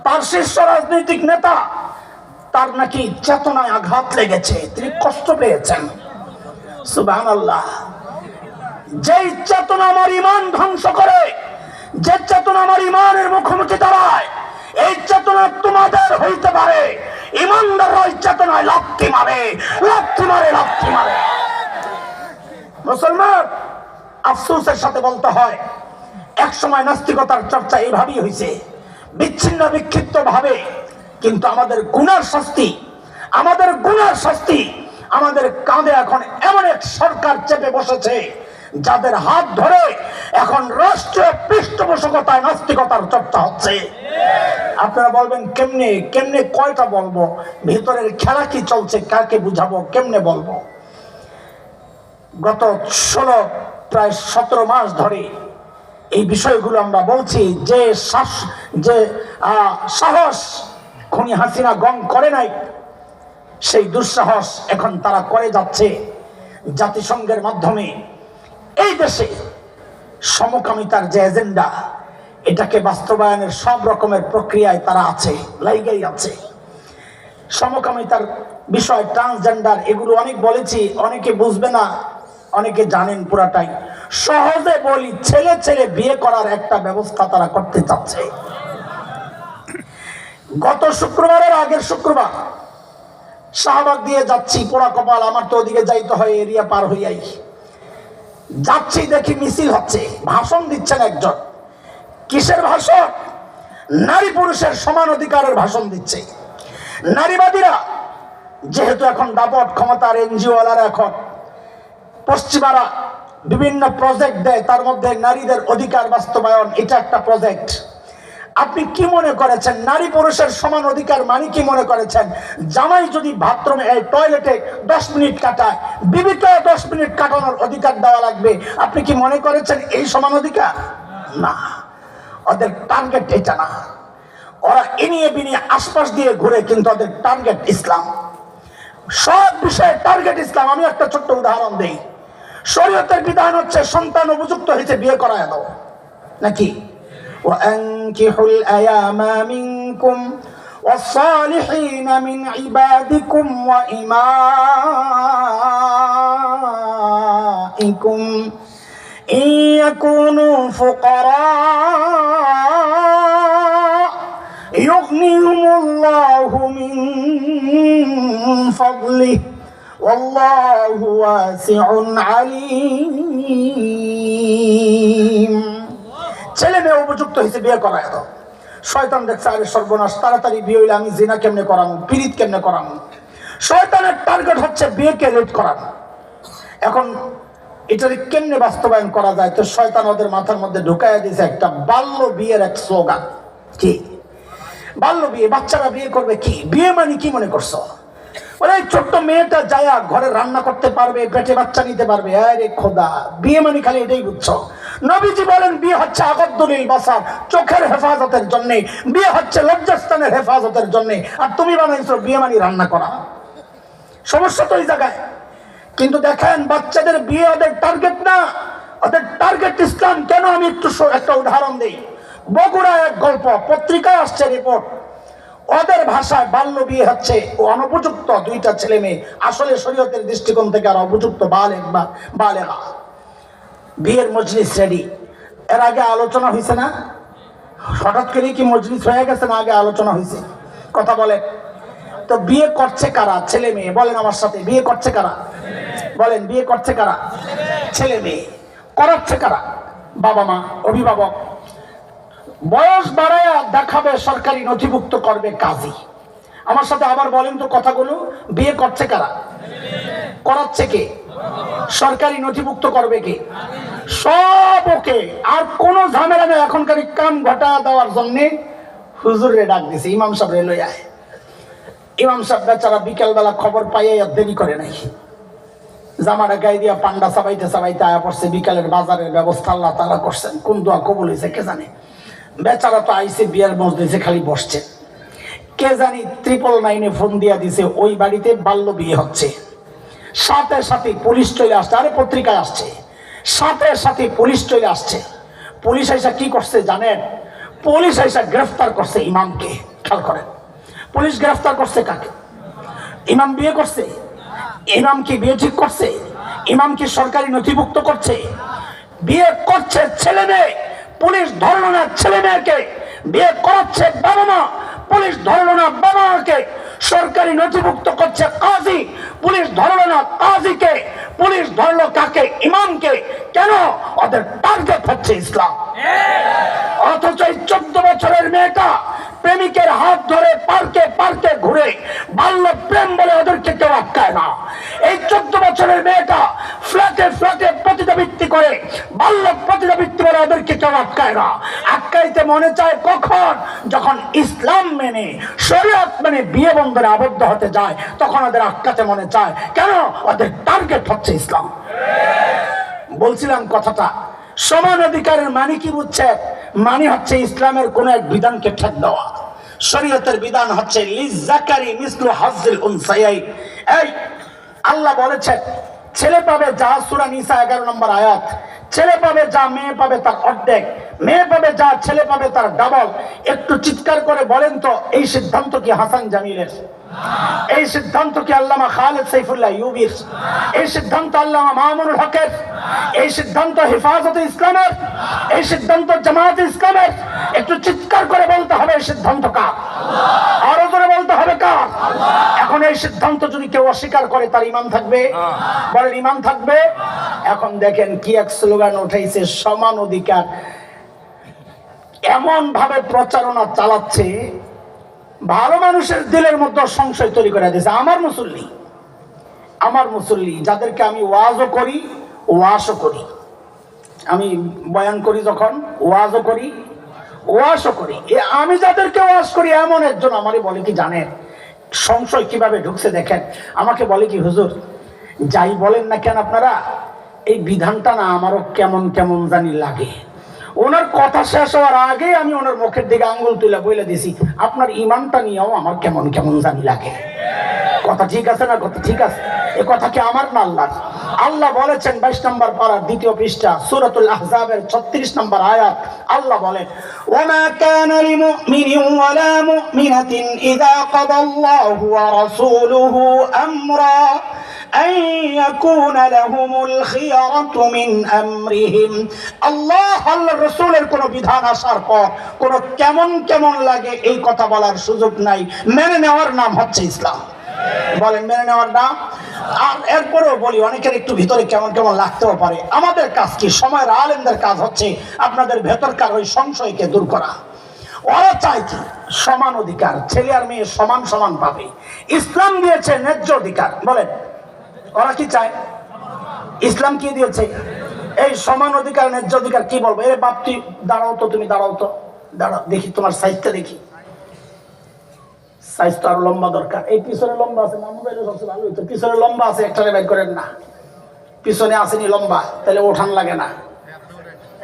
তার শীর্ষ রাজনৈতিক নেতা, তার নাকি চেতনায় আঘাত লেগেছে, তিনি কষ্ট পেয়েছেন। সুবহানাল্লাহ। যেই চেতনা আমার ঈমান ধ্বংস করে, যে চেতনা আমার ঈমানের মুখোমুখি দাঁড়ায়, এই চেতনা তোমাদের হইতে পারে, ঈমানদাররা ওই চেতনায় লাথি মারে, লাথি মারে, লাথি মারে। মুসলমান, আফসোসের সাথে বলতে হয়, এক সময় নাস্তিকতার চর্চা এইভাবেই হয়েছে, বিচ্ছিন্ন বিক্ষিপ্ত ভাবে। কিন্তু আমাদের গুনার শাস্তি, আমাদের গুনার শাস্তি আমাদের কাঁধে এখন এমন এক সরকার চেপে বসেছে, যাদের হাত ধরে এখন রাষ্ট্রীয় পৃষ্ঠপোষকতায় নাস্তিকতার চর্চা হচ্ছে। আপনারা বলবেন কেমনে কেমনে, কয়টা বলবো, ভিতরের খেলা কি চলছে, কাকে বুঝাবো, কেমনে বলবো? গত প্রায় 17 মাস ধরে এই বিষয়গুলো আমরা বলছি। যে সাহস খুনি হাসিনা গং করে নাই, সেই দুঃসাহস এখন তারা করে যাচ্ছে। জাতিসংঘের মাধ্যমে এই দেশে সমকামিতার যে এজেন্ডা, এটাকে বাস্তবায়নের সব রকমের প্রক্রিয়ায় তারা আছে, লাইগাই আছে। সমকামিতার বিষয়, ট্রান্সজেন্ডার, এগুলো অনেক বলেছি, অনেকে বুঝবে না, অনেকে জানেন পুরাটাই। সহজে বলি, ছেলে ছেলে বিয়ে করার একটা ব্যবস্থা তারা করতে চাচ্ছে। গত শুক্রবারের আগের শুক্রবার শাহবাগ দিয়ে যাচ্ছি, পোড়া কপাল, আমার তো ওদিকে যাইতে হয়, এরিয়া পার হইয়াই যাচ্ছি, দেখি মিছিল হচ্ছে, ভাষণ দিচ্ছেন একজন। কিসের ভাষণ? নারী পুরুষের সমান অধিকারের ভাষণ দিচ্ছে। নারীবাদীরা যেহেতু এখন দাপট ক্ষমতার, এনজিওওয়ালারা এখন পশ্চিমারা বিভিন্ন প্রজেক্ট দেয়, তার মধ্যে নারীদের অধিকার বাস্তবায়ন, এটা একটা প্রজেক্ট। আপনি কি মনে করেছেন নারী পুরুষের সমান অধিকার মানে কি মনে করেছেন? জামাই যদি বাথরুমে, টয়লেটে 10 মিনিট কাটায়, বিবিকে 10 মিনিট কাটানোর অধিকার দেওয়া লাগবে, আপনি কি মনে করেছেন এই সমান অধিকার? না, ওদের টার্গেট এটা না। ওরা এনিয়ে বিনিয়ে আশপাশ দিয়ে ঘুরে, কিন্তু ওদের টার্গেট ইসলাম। সব বিষয়ে টার্গেট ইসলাম। আমি একটা ছোট্ট উদাহরণ দেই। শরীয়তের বিধান হচ্ছে সন্তান উপযুক্ত হয়েছে, বিয়ে করায় দাও, নাকি? وأنكحوا الأيام منكم والصالحين من عبادكم وإمائكم إن يكونوا فقراء يغنيهم الله من فضله والله واسع عليم। ছেলে মেয়ে উপযুক্ত হয়েছে, বিয়ে করায় দাও। শয়তান দেখছে, আরে সর্বনাশ, তাড়াতাড়ি বিয়ে হইলে আমি জিনা কেমনে করাবো, পীড়িত কেমনে করাবো। শয়তানের টার্গেট হচ্ছে বিয়েকে লেট করানো। এখন এটাকে কেমনে বাস্তবায়ন করা যায়? তো শয়তান ওদের মাথার মধ্যে ঢুকাইয়া দিয়েছে একটা বাল্য বিয়ের এক স্লোগান। কি বাল্য বিয়ে? বাচ্চারা বিয়ে করবে কি? বিয়ে মানে কি মনে করছো? ওই ছোট্ট মেয়েটা যায়া ঘরে রান্না করতে পারবে, পেটে বাচ্চা নিতে পারবে। আরে খোদা, বিয়ে মানে খালি এটাই বুঝছো? নবীজি বলেন বিয়ে হচ্ছে আগাদ্দুলিল বাসার, চোখের হেফাজতের জন্য। বিয়ে হচ্ছে লজ্জাস্থানের হেফাজতের জন্য। আর তুমি বানাইছো বিয়ে মানে রান্না করা। সমস্যা তো এই জায়গায়। কিন্তু দেখেন, বাচ্চাদের বিয়ে ওদের টার্গেট না, ওদের টার্গেট ইসলাম। কেন? আমি একটু একটা উদাহরণ দিই। বগুড়া এক গল্প, পত্রিকায় আসছে রিপোর্ট। ওদের ভাষায় বাল্য বিয়ে হচ্ছে অনুপযুক্ত দুইটা ছেলে মেয়ে, আসলে শরীয়তের দৃষ্টিকোণ থেকে আর উপযুক্ত বালেগ বা বালেগা। বিয়ের মজলিস রেডি। এর আগে আলোচনা হয়েছে না? হঠাৎ করে কি মজলিস হয়ে গেছে না আগে আলোচনা হয়েছে? কথা বলে। তো বিয়ে করছে কারা? ছেলে মেয়ে। বলেন আমার সাথে, বিয়ে করছে কারা? বলেন, বিয়ে করছে কারা? ছেলে মেয়ে। করাচ্ছে কারা? বাবা মা, অভিভাবক। বয়স বাড়ায় দেখাবে, সরকারি নথিভুক্ত করবে কাজী। আমার সাথে আবার বলেন তো কথাগুলো, বিয়ে করছে কারা? করাচ্ছে কে? সরকারি নথিভুক্ত করবে কে? সব ওকে। আর কোন ঝামেলা নেই। এখনকার কাম ঘটা দেওয়ার জন্য হুজুরে ডাক দিছে, ইমাম সাহেব লই আয়। ইমাম সাহেব বেচারা বিকেলবেলা খবর পাইয়ে দেরি করে নাই, জামাটা গায়ে দিয়া পান্ডা চাবাইতে চাবাইতে আয়া পড়ছে। বিকালের বাজারের ব্যবস্থা আল্লাহ তাআলা করছেন। কোন দোয়া কবুল হয়েছে কে জানে। বেচারা তো আইসে বিয়ার মজলিসে খালি বসছে। কে জানি 999 ফোন দিয়া দিছে, ওই বাড়িতে বাল্য বিয়ে হচ্ছে। সাথে সাথে পুলিশ চলে আসছে। আরে পত্রিকায় আসছে, সাথে সাথে পুলিশ চলে আসছে। পুলিশ আইসা কি করছে জানেন? পুলিশ আইসা গ্রেফতার করছে ইমামকে। খেয়াল করেন, পুলিশ গ্রেফতার করছে কাকে? ইমাম বিয়ে করছে। ইমাম কি বিয়ে ঠিক করছে? ইমাম কি সরকারি নথিভুক্ত করছে? বিয়ে করছে ছেলে মেয়ে, পুলিশ ধরলো না ছেলে মেয়েকে। বিয়ে করাচ্ছে বাবা মা, পুলিশ ধরলো না বাবা মাকে। সরকারি নথিভুক্ত করছে কাজী, পুলিশ ধরলো না কাজীকে। পুলিশ ধরলো কাকে? ইমামকে। কেন? ওদের টার্গেট হচ্ছে ইসলাম। অথচ এই 14 বছরের মেয়েটা প্রেমিকের হাত ধরে পার্কে পার্কে ঘুরে বাল্য প্রেম বলে ওদেরকে কেউ আটকায় না। এই 14 বছরের মেয়েটা ফ্ল্যাটে ফ্ল্যাটে পতিতাবৃত্তি করে বাল্য পতিতাবৃত্তি বলে ওদেরকে কেউ আটকায় না। আটকাইতে মনে চায় কখন? যখন ইসলাম মেনে শরীয়ত মেনে বিয়ে বন্ধনে আবদ্ধ হতে যায়, তখন ওদের আটকাতে মনে চায়। কেন? ওদের টার্গেট হচ্ছে ইসলাম। বলছিলাম কথাটা, সমান অধিকারের মানে কি বুঝছে? মানে হচ্ছে ইসলামের কোন এক বিধানকে ঠেক দেওয়া। শরীয়তের বিধান হচ্ছে লিজাকারি মিসলু হাজ্জিল উনসায়াইন। এই আল্লাহ বলেছেন ছেলে পাবে যা, সূরা নিসা 11 নম্বর আয়াত। ছেলে পাবে যা, মেয়ে পাবে তার অর্ধেক। মেয়ে পাবে যা, ছেলে পাবে তার ডাবল। একটু চিৎকার করে বলেন তো, এই সিদ্ধান্ত কি হাসান জামিলের? এই সিদ্ধান্ত কি আল্লামা খালেদ সাইফুল্লাহ ইউবির? এই সিদ্ধান্ত আল্লামা মামুনুল হকের? এই সিদ্ধান্ত হেফাজতে ইসলামের? এই সিদ্ধান্ত জামায়াতে ইসলামের? একটু চিৎকার করে বলতে হবে এই সিদ্ধান্ত কার? আরো জোরে বলতে হবে কার? এখন এই সিদ্ধান্ত যদি কেউ অস্বীকার করে তার ঈমান থাকবে? বলেন ঈমান থাকবে? এখন দেখেন কি এক স্লোগান উঠাইছে, সমান অধিকার। এমন ভাবে প্রচারণা চালাচ্ছে, ভালো মানুষের দিলের মধ্যে সংশয় তৈরি করে দিয়েছে। আমার মুসল্লি যাদেরকে আমি ওয়াজও করি, ওয়াজও করি, আমি বয়ান করি, যখন ওয়াজও করি, ওয়াজও করি, আমি যাদেরকে ওয়াজ করি এমন একজন আমারে বলে কি জানেন, সংশয় কিভাবে ঢুকছে দেখেন। আমাকে বলে কি, হুজুর যাই বলেন না কেন আপনারা, এই বিধানটা না আমারও কেমন কেমন জানি লাগে। ওনার কথা শেষ হওয়ার আগে আমি ওনার মুখের দিকে আঙ্গুল তুলে বলে দিছি, আপনার ইমানটা নিয়েও আমার কেমন কেমন জানি লাগে। কথা ঠিক আছে না? কথা ঠিক আছে। এ কথা কি আমার না আল্লাহর? আল্লাহ বলেছেন 22 নম্বর পারার 2য় পৃষ্ঠা সূরাতুল আহজাবের 36 নম্বর আয়াত। আল্লাহ বলেন, ওয়ামা কানা লিমুমিনিন ওয়ালা মুমিনাতিন ইযা কাদাল্লাহু ওয়া রাসূলুহু আমরা আন ইয়াকুনা লাহুমুল খিয়ারাতু মিন আমরিহিম। আল্লাহর রাসূলের কোন বিধান আসার পর কোন কেমন কেমন লাগে এই কথা বলার সুযোগ নাই। মেনে নেওয়ার নাম হচ্ছে ইসলাম। বলেন মেনে নেওয়ার নাম। আর এরপরেও বলি, অনেকের একটু ভিতরে কেমন কেমন লাগতেও পারে। আমাদের কাজ কি? সময়ের আলেমদের কাজ হচ্ছে আপনাদের ভেতরকার ওই সংশয়কে দূর করা। ওরা চায় কি? সমান অধিকার, ছেলে আর মেয়ে সমান সমান পাবে। ইসলাম দিয়েছে ন্যায্য অধিকার। বলেন ওরা কি চায়? ইসলাম কি দিয়েছে? এই সমান অধিকার, ন্যায্য অধিকার। কি বলবো? এ বাপ তুই দাঁড়াও তো, তুমি দাঁড়াও তো, দাঁড়াও দেখি তোমার সাইজটা দেখি। সাইজ তো আরো লম্বা দরকার। এই পিছনে লম্বা আছে না? মোবাইলে সবচেয়ে ভালো হইতো। পিছনে লম্বা আছে, একটা বের করেন না। পিছনে আসেনি লম্বা, তাহলে ওঠান লাগে না।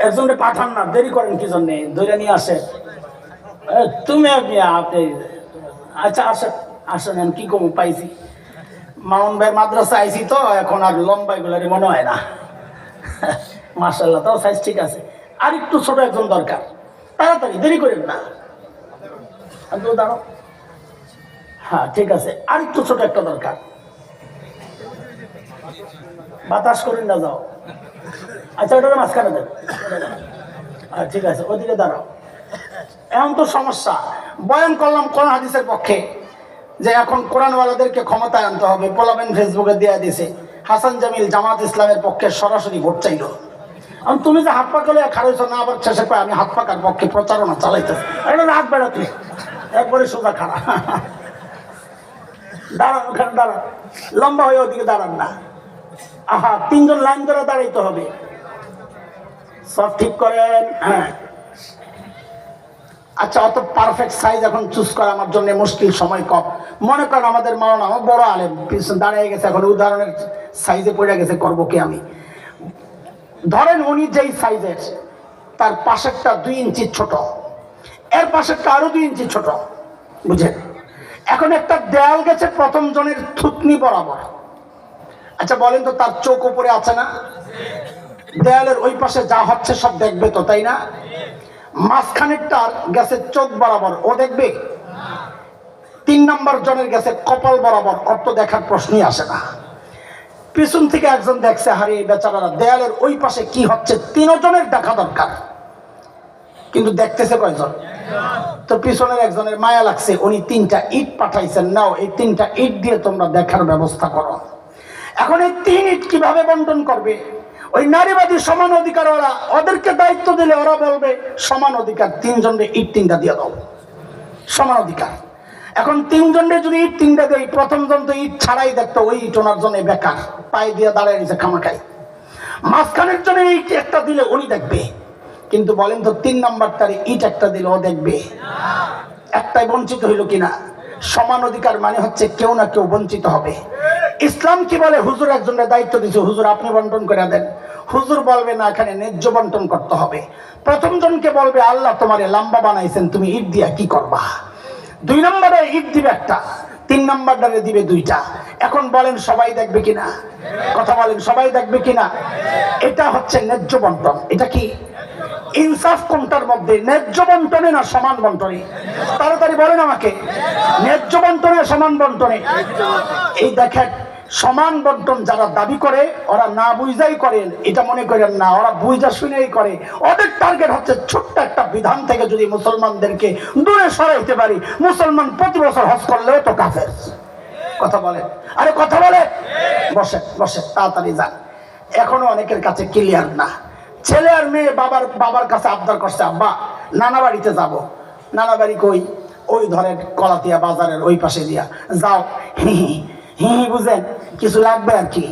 একজনকে পাঠান না, দেরি করেন কি জন্যে? ধরে নিয়ে আসে। তুমি আপনি আচ্ছা আসেন, আসেন। কি কম পাইছি, মামুন ভাই মাদ্রাসা আইছি তো, এখন আর লম্বা এগুলারই মনে হয় না। মাশাআল্লাহ, তাও সাইজ ঠিক আছে। আর একটু ছোট একজন দরকার, তাড়াতাড়ি, দেরি করেন না। দাঁড়াও, হ্যাঁ ঠিক আছে। আর একটু ছোট একটা দরকার, বাতাস করেন না, যাও। আচ্ছা ওটা মাঝখানে দেন। ঠিক আছে, ওদিকে দাঁড়াও। এখন তো সমস্যা। বয়ান করলাম কোরআন হাদিসের পক্ষে, যে এখন কোরআনওয়ালাদেরকে ক্ষমতায় আনতে হবে, পোলাবেন ফেসবুকে দেয়া দিয়েছে হাসান জামিল জামাত ইসলামের পক্ষে সরাসরি ভোট চাইল। তুমি যে হাত পাকা খারাইছ না, আবার শেষে পাই আমি হাত পাকার পক্ষে প্রচারণা চালাইতেছি। এটা রাত বেড়াতে একবারে সোজা খাড়া, দাঁড়ান ওখানে দাঁড়ান, লম্বা হয়ে ওদিকে দাঁড়ান না। আহা, তিনজন লাইন ধরে দাঁড়াইতে হবে। সব ঠিক করেন। হ্যাঁ, আচ্ছা, অত পারফেক্ট সাইজ এখন চুজ করা আমার জন্য মুশকিল, সময় কম। মনে করেন আমাদের মাওলানা আমার বড় আলেম পিছন দাঁড়িয়ে গেছে, এখন উদাহরণের সাইজে পড়ে গেছে, করবো কি আমি? ধরেন উনি যেই সাইজের, তার পাশেরটা 2 ইঞ্চি ছোট, এর পাশেরটা আরো 2 ইঞ্চি ছোট, বুঝেন? এখন একটা দেয়াল গেছে প্রথম জনের থুতনি বরাবর। আচ্ছা বলেন তো, তার চোখ উপরে আছে না? দেয়ালের ওই পাশে যা হচ্ছে সব দেখবে তো, তাই না? মাঝখানেরটার গেছে চোখ বরাবর, ও দেখবে? 3 নম্বর জনের গেছে কপাল বরাবর, ওর তো দেখার প্রশ্নই আসে না। পিছন থেকে একজন দেখছে, হারে বেচারারা, দেয়ালের ওই পাশে কি হচ্ছে 3 জনের দেখা দরকার, কিন্তু দেখতেছে কয়জন? তো পিছনের একজনের মায়া লাগছে, উনি 3টা ইট পাঠাইছেন, নাও এই 3টা ইট দিয়ে তোমরা দেখার ব্যবস্থা করো। এখন এই 3 ইট কিভাবে বন্টন করবে? ওই নারীবাদী সমান অধিকার, ওরা ওদেরকে দায়িত্ব দিলে ওরা বলবে সমান অধিকার, 3 জনের ইট 3টা দিয়ে দাও, সমান অধিকার। এখন 3 জনের যদি ইট 3টা দেয়, প্রথম জন তো ইট ছাড়াই দেখতো, ওই ইট ওনার জন্য বেকার, পায়ে দিয়ে দাঁড়ায় নিছে খামাখাই। মাঝখানের জন্য ইট একটা দিলে উনি দেখবে, কিন্তু বলেন তো 3 নাম্বারটার ইট একটা দিলে ও দেখবে? একটাই বঞ্চিত হইল কিনা? সমান অধিকার মানে হচ্ছে কেউ না কেউ বঞ্চিত হবে। ইসলাম কি বলে? হুজুর একজনের দায়িত্ব দিচ্ছে, হুজুর আপনি বন্টন করে দেন। হুজুর বলবে না, এখানে ন্যায্য বন্টন করতে হবে। প্রথম জনকে বলবে আল্লাহ তোমারে লম্বা বানাইছেন, তুমি ইট দিয়া কি করবা? 2 নম্বরে ইট দিবে একটা, 3 নম্বরটারে দিবে 2টা। এখন বলেন সবাই দেখবে কিনা? কথা বলেন, সবাই দেখবে কিনা? এটা হচ্ছে ন্যায্য বন্টন। এটা কি ইনসাফ? কোনটার মধ্যে? ন্যায্য বন্টনে না সমান বন্টনে? তাড়াতাড়ি বলেন আমাকে, ন্যায্য বন্টনে সমান বন্টনে? এই দেখেন, সমান বন্টন যারা দাবি করে ওরা না বুঝাই করেন, এটা মনে করেন না, ওরা বুঝা শুনেই করে। ওদের টার্গেট হচ্ছে ছোট্ট একটা বিধান থেকে যদি মুসলমানদেরকে দূরে সরাইতে পারি, মুসলমান প্রতি বছর হজ করলেও তো কাফের। কথা বলেন, আরে কথা বলে। বসে বসে তাড়াতাড়ি যান। এখনো অনেকের কাছে ক্লিয়ার না। ছেলে আর মেয়ে বাবার কাছে আবদার করছে, আব্বা নানা বাড়িতে যাব। নানা বাড়ি কই? ওই ধরেন কলাতিয়া বাজারের ওই পাশে দিয়া যাও। হি হি বুঝেন, কিছু লাগবে আর কি।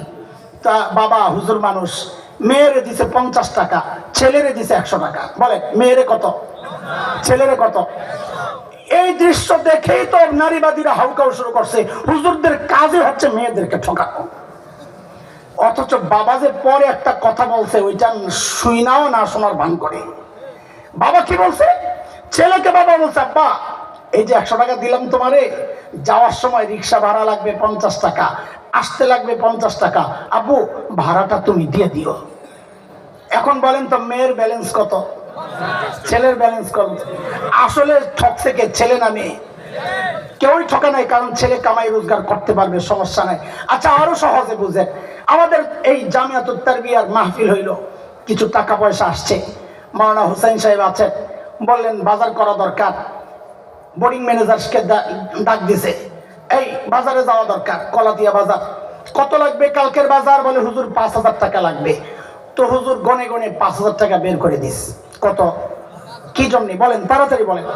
তা বাবা হুজুর মানুষ, মেয়েরে দিছে 50 টাকা, ছেলেরে দিছে 100 টাকা। বলে মেয়েরে কত, ছেলেরে কত? এই দৃশ্য দেখেই তো নারীবাদীরা হাউকাউ শুরু করছে। হুজুরদের কাজে হচ্ছে মেয়েদেরকে ঠকানো। অথচ বাবা যে পরে একটা কথা বলছে, ওইটা শুইনাও না শোনার ভান করে। বাবা কি বলছে? ছেলেকে বাবা বলছে, আব্বা এই যে 100 টাকা দিলাম তোমারে, যাওয়ার সময় রিক্সা ভাড়া লাগবে 50 টাকা, আসতে লাগবে 50 টাকা, আব্বু ভাড়াটা তুমি দিয়ে দিও। এখন বলেন তো মেয়ের ব্যালেন্স কত, ছেলের ব্যালেন্স কত? আসলে ঠকছে কে, ছেলে না মেয়ে? কেউই ঠকা নাই, কারণ ছেলে কামাই রোজগার করতে পারবে, সমস্যা নাই। আচ্ছা আরো সহজে বুঝে, আমাদের এই জামিয়াতুত তারবিয়ার মাহফিল হইল, কিছু টাকা পয়সা আসছে, মাওলানা হুসাইন সাহেব আছেন, বললেন বাজার করা দরকার। বোর্ডিং ম্যানেজারকে ডাক দিছে, এই বাজারে যাওয়া দরকার, কলাতিয়া বাজার। কত লাগবে কালকের বাজার? বলে হুজুর 5000 টাকা লাগবে। তো হুজুর গনে গনে 5000 টাকা বের করে দিস। কত? কি জন্যে বলেন, তাড়াতাড়ি বলেন,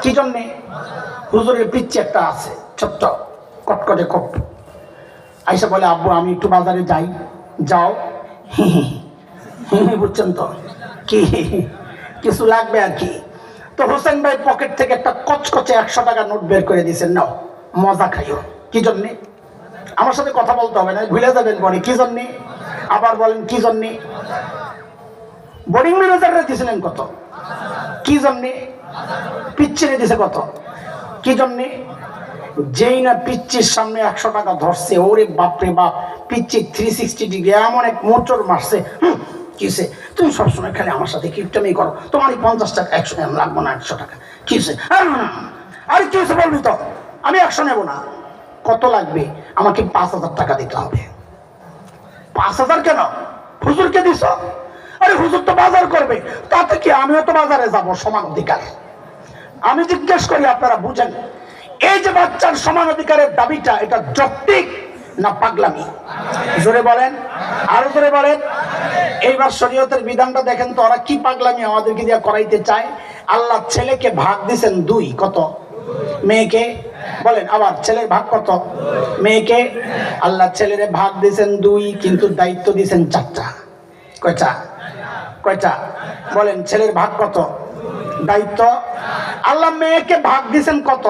কি জন্যে? হুজুরের পিচ্ছে একটা আছে ছোট্ট কটকটে কপ, আইসা বলে আব্বু আমি একটু বাজারে যাই। যাও। হি হি বুঝছেন তো, কি কিছু লাগবে আর কি। তো হোসেন ভাই পকেট থেকে একটা কচকচে 100 টাকা নোট বের করে দিয়েছেন, নাও মজা খাইও। কি জন্যে? আমার সাথে কথা বলতে হবে না, ভুলে যাবেন পরে। কি জন্যে? আবার বলেন কি জন্যে? বোর্ডিং ম্যানেজাররা দিয়েছিলেন কত? কি জন্যে? পিচ্ছিরে দিছে কত? কি জন্যে? যেই না পিচ্ছির সামনে 100 টাকা ধরছে, ওরে বাপরে বাপ, পিচ্ছি 360 ডিগ্রি এমন এক মোটর মারছে। কিসে তুমি সবসময় খালি আমার সাথে কিপটামি করো, তোমার এই 50 টাকা 100 লাগবো না, 100 টাকা কিসে? আরে কিসে বলবি তো, আমি 100 নেবো না। কত লাগবে? আমাকে 5000 টাকা দিতে হবে। 5000 কেন? হুজুরকে দিছ? আরে হুজুর তো বাজার করবে, তাতে কি আমিও তো বাজারে যাব, সমান অধিকার। আমি জিজ্ঞেস করি, আপনারা বুঝেন, এই যে বাচ্চার সমান অধিকারের দাবিটা, এটা যৌক্তিক না পাগলামি? জোরে বলেন, আরো জোরে বলেন। এইবার শরীয়তের বিধানটা দেখেন তো, ওরা কি পাগলামি আমাদেরকে দিয়ে করাইতে চায়। আল্লাহ ছেলেকে ভাগ দিয়েছেন 2, কত? মেয়েকে বলেন, আবার ছেলের ভাগ কত? মেয়েকে। আল্লাহ ছেলের ভাগ দিয়েছেন 2, কিন্তু দায়িত্ব দিয়েছেন 4টা। কয়টা? কয়টা বলেন? ছেলের ভাগ কত? দায়িত্ব। আল্লাহ মেয়েকে ভাগ দিয়েছেন কত?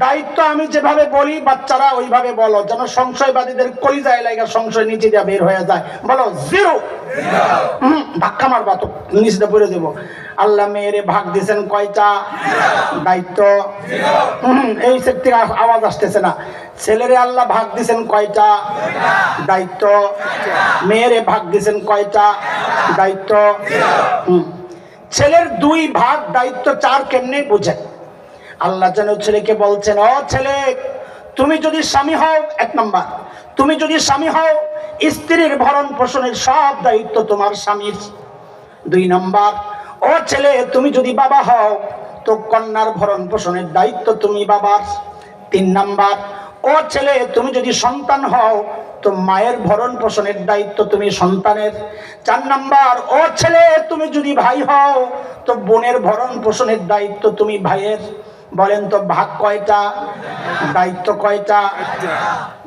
দায়িত্ব। আমি যেভাবে বলি বাচ্চারা ওইভাবে বলো, যেন সংশয়বাদীদের কলিজায় লাগা সংশয় নিচে দিয়ে বের হয়ে যায়। বলো 0। ধাক্কা মারবা তো নিচে পড়ে দেবো। আল্লাহ মেয়েরে ভাগ দিয়েছেন কয়টা? দায়িত্ব। এই সেট থেকে আওয়াজ আসতেছে না। ছেলেরে আল্লাহ ভাগ দিয়েছেন কয়টা? দায়িত্ব। মেয়েরে ভাগ দিয়েছেন কয়টা? দায়িত্ব। ছেলের 2 ভাগ, দায়িত্ব 4 কেমনে বুঝেন? আল্লাহ যেন ছেলেকে বলছেন, ও ছেলে, তুমি যদি স্বামী হও, 1 নাম্বার, তুমি যদি স্বামী হও, স্ত্রীর ভরণ পোষণের সব দায়িত্ব তোমার স্বামীর। 2 নাম্বার, ও ছেলে, তুমি যদি বাবা হও, তো কন্যার ভরণ পোষণের দায়িত্ব তুমি বাবার। 3 নাম্বার, ও ছেলে, তুমি যদি সন্তান হও, তো মায়ের ভরণ পোষণের দায়িত্ব তুমি সন্তানের। 4 নাম্বার, ও ছেলে, তুমি যদি ভাই হও, তো বোনের ভরণ পোষণের দায়িত্ব তুমি ভাইয়ের। বলেন তো ভাগ কয়টা? দায়িত্ব কয়টা?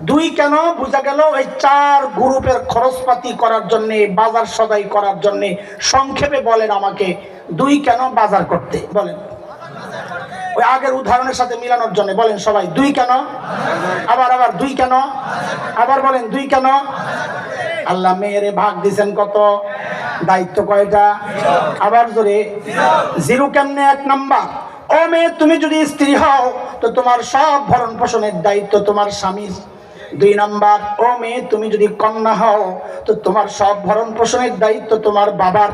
2 কেন? বোঝা গেল এই 4 গ্রুপের খরচপাতি করার জন্য, বাজার সদাই করার জন্য। সংক্ষেপে বলেন আমাকে, 2 কেন বাজার করতে? বলেন ওই আগের উদাহরণের সাথে মিলানোর জন্য। বলেন সবাই, 2 কেন? আবার 2 কেন? আবার বলেন 2 কেন? আল্লাহ মেয়েরে ভাগ দিয়েছেন কত? দায়িত্ব কয়টা? আবার জোরে। 0 কেমনে? 1 নাম্বার, ও মেয়ে, তুমি যদি স্ত্রী হও, তো তোমার সব ভরণ পোষণের দায়িত্ব তোমার স্বামীর। 2 নাম্বার, ও মেয়ে, তুমি যদি কন্যা হও, তো তোমার সব ভরণ পোষণের দায়িত্ব তোমার বাবার।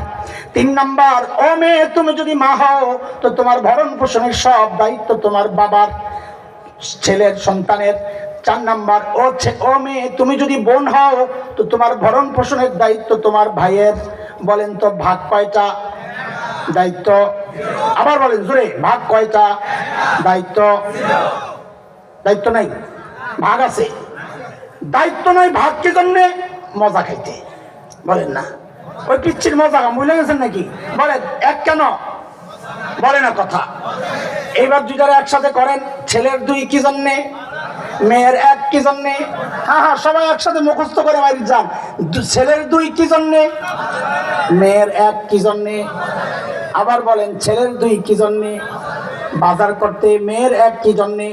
3 নাম্বার, ও মেয়ে, তুমি যদি মা হও, তো তোমার ভরণ পোষণের সব দায়িত্ব তোমার বাবার, ছেলের, সন্তানের। 4 নাম্বার, ও মেয়ে, তুমি যদি বোন হও, তো তোমার ভরণ পোষণের দায়িত্ব তোমার ভাইয়ের। বলেন তো ভাগ কয়টা? দায়িত্ব। আবার বলেন জোরে, ভাগ কয়টা? দায়িত্ব। দায়িত্ব নাই, ভাগ আছে। দায়িত্ব নাই, ভাগ কি জন্যে? মজা খাইতে। বলেন না, ওই পিচ্ছির মজা ভুলে গেছেন নাকি? বলেন 1 কেন? বলে না কথা। এইবার 2টারে একসাথে করেন। ছেলের 2 কি জন্যে? মেয়ের 1 কি জন্যে? হ্যাঁ, সবাই একসাথে মুখস্থ করে বাইরে যান। ছেলের 2 কি জন্যে? মেয়ের 1 কি জন্যে? আবার বলেন, ছেলের 2 কি জন্যে? বাজার করতে। মেয়ের 1 কি জন্যে?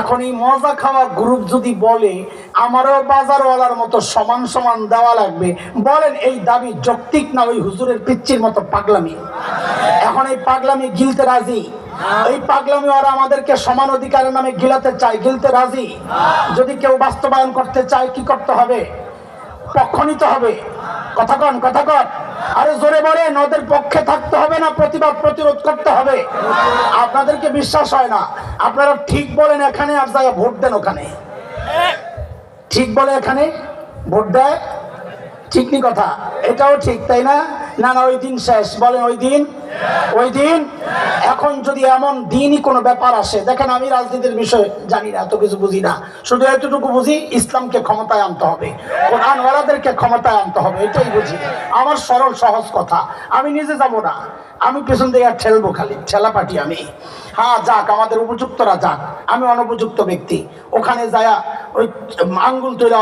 এখন এই মজা খাওয়া গ্রুপ যদি বলে আমারও বাজারওয়ালার মতো সমান সমান দেওয়া লাগবে, বলেন এই দাবি যৌক্তিক না ওই হুজুরের পিচ্চির মতো পাগলামি? এখন এই পাগলামি গিলতে রাজি? এই পাগলামি ওরা আমাদেরকে সমান অধিকারের নামে গিলাতে চায়, গিলতে রাজি। যদি কেউ বাস্তবায়ন করতে চায়, কি করতে হবে? পক্ষ নিতে হবে। কথা কন, কথা কন, আরে জোরে বলেন। ওদের পক্ষে থাকতে হবে না প্রতিবাদ প্রতিরোধ করতে হবে? আপনাদেরকে বিশ্বাস হয় না? আপনারা ঠিক বলেন এখানে, আর যায় ভোট দেন ওখানে। ঠিক বলে এখানে ভোট দেয়, ঠিক নি কথা? এটাও ঠিক, তাই না? না না, ওই দিন শেষ। বলেন ওই দিন, ওই দিন। এখন যদি এমন দিনই কোনো ব্যাপার আসে, দেখেন আমি রাজনীতির বিষয়ে জানি না, এত কিছু বুঝি না, শুধু এতটুকু বুঝি ইসলামকে ক্ষমতায় আনতে হবে, কোরআনওয়ালাদেরকে ক্ষমতায় আনতে হবে, এটাই বুঝি। আমার সরল সহজ কথা। আমি নিজে যাব না, আমি পেছন থেকে ঠেলবো, খালি ঠেলা পাঠি আমি। হ্যাঁ যাক, আমাদের উপযুক্তরা যাক, আমি অনুপযুক্ত ব্যক্তি। ওখানে যায়া ওই আঙ্গুল তুলা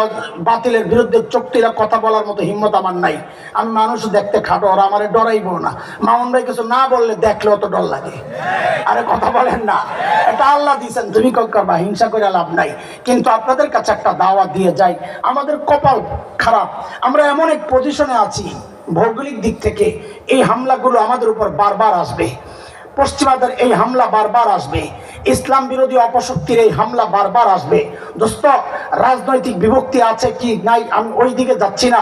বাতিলের বিরুদ্ধে চোখ তুলা কথা বলার মতো হিম্মত আমার নাই। আমি মানুষ দেখতে খাটো, ওরা আমারে ডরাইব না। মামুন ভাই কিছু না বললে দেখলে অত ডর লাগে। আরে কথা বলেন না, এটা আল্লাহ দিয়েছেন, তুমি করবা, হিংসা করে লাভ নাই। কিন্তু আপনাদের কাছে একটা দাওয়াত দিয়ে যাই, আমাদের কপাল খারাপ, আমরা এমন এক পজিশনে আছি ভৌগোলিক দিক থেকে, এই হামলাগুলো আমাদের উপর বারবার আসবে। পশ্চিমাদের এই হামলা বারবার আসবে। ইসলাম বিরোধী অপশক্তির এই হামলা বারবার আসবে। দোস্ত, রাজনৈতিক বিভক্তি আছে কি নাই আমি ওই দিকে যাচ্ছি না,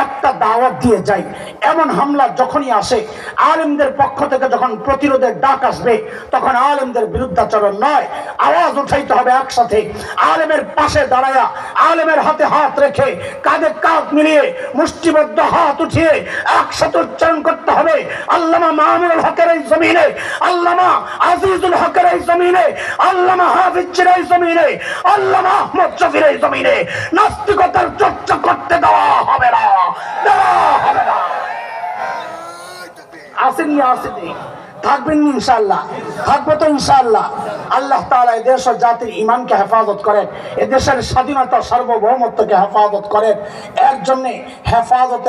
একটা দাওয়াত দিয়ে যাই। এমন হামলা যখনই আসে, আলেমদের পক্ষ থেকে যখন প্রতিরোধের ডাক আসবে, তখন আলেমদের বিরুদ্ধাচরণ নয়, আওয়াজ উঠাইতে হবে একসাথে। আলেমের পাশে দাঁড়ায়া, আলেমের হাতে হাত রেখে, কাঁধে কাঁধ মিলিয়ে, মুষ্টিবদ্ধ হাত উঠিয়ে একসাথে উচ্চারণ করতে হবে, আল্লামা মামুনুল হকের এই জমিনে, আল্লামা আজিজুল হকের এই জমিনে, আল্লামা হাফিজের এই জমিনে, আল্লামা আহমদ শফির এই জমিনে নাস্তিকতার চর্চা করতে দেওয়া হবে না, দেওয়া হবে না। আসেননি, আসেনি, থাকবেন ইনশাআল্লাহ, থাকবো তো ইনশাআল্লাহ। আল্লাহ তাআলা এই দেশ ও জাতির ঈমানকে হেফাজত করেন, এ দেশের স্বাধীনতা সার্বভৌমত্বকে হেফাজত করেন। এর জন্য হেফাজতের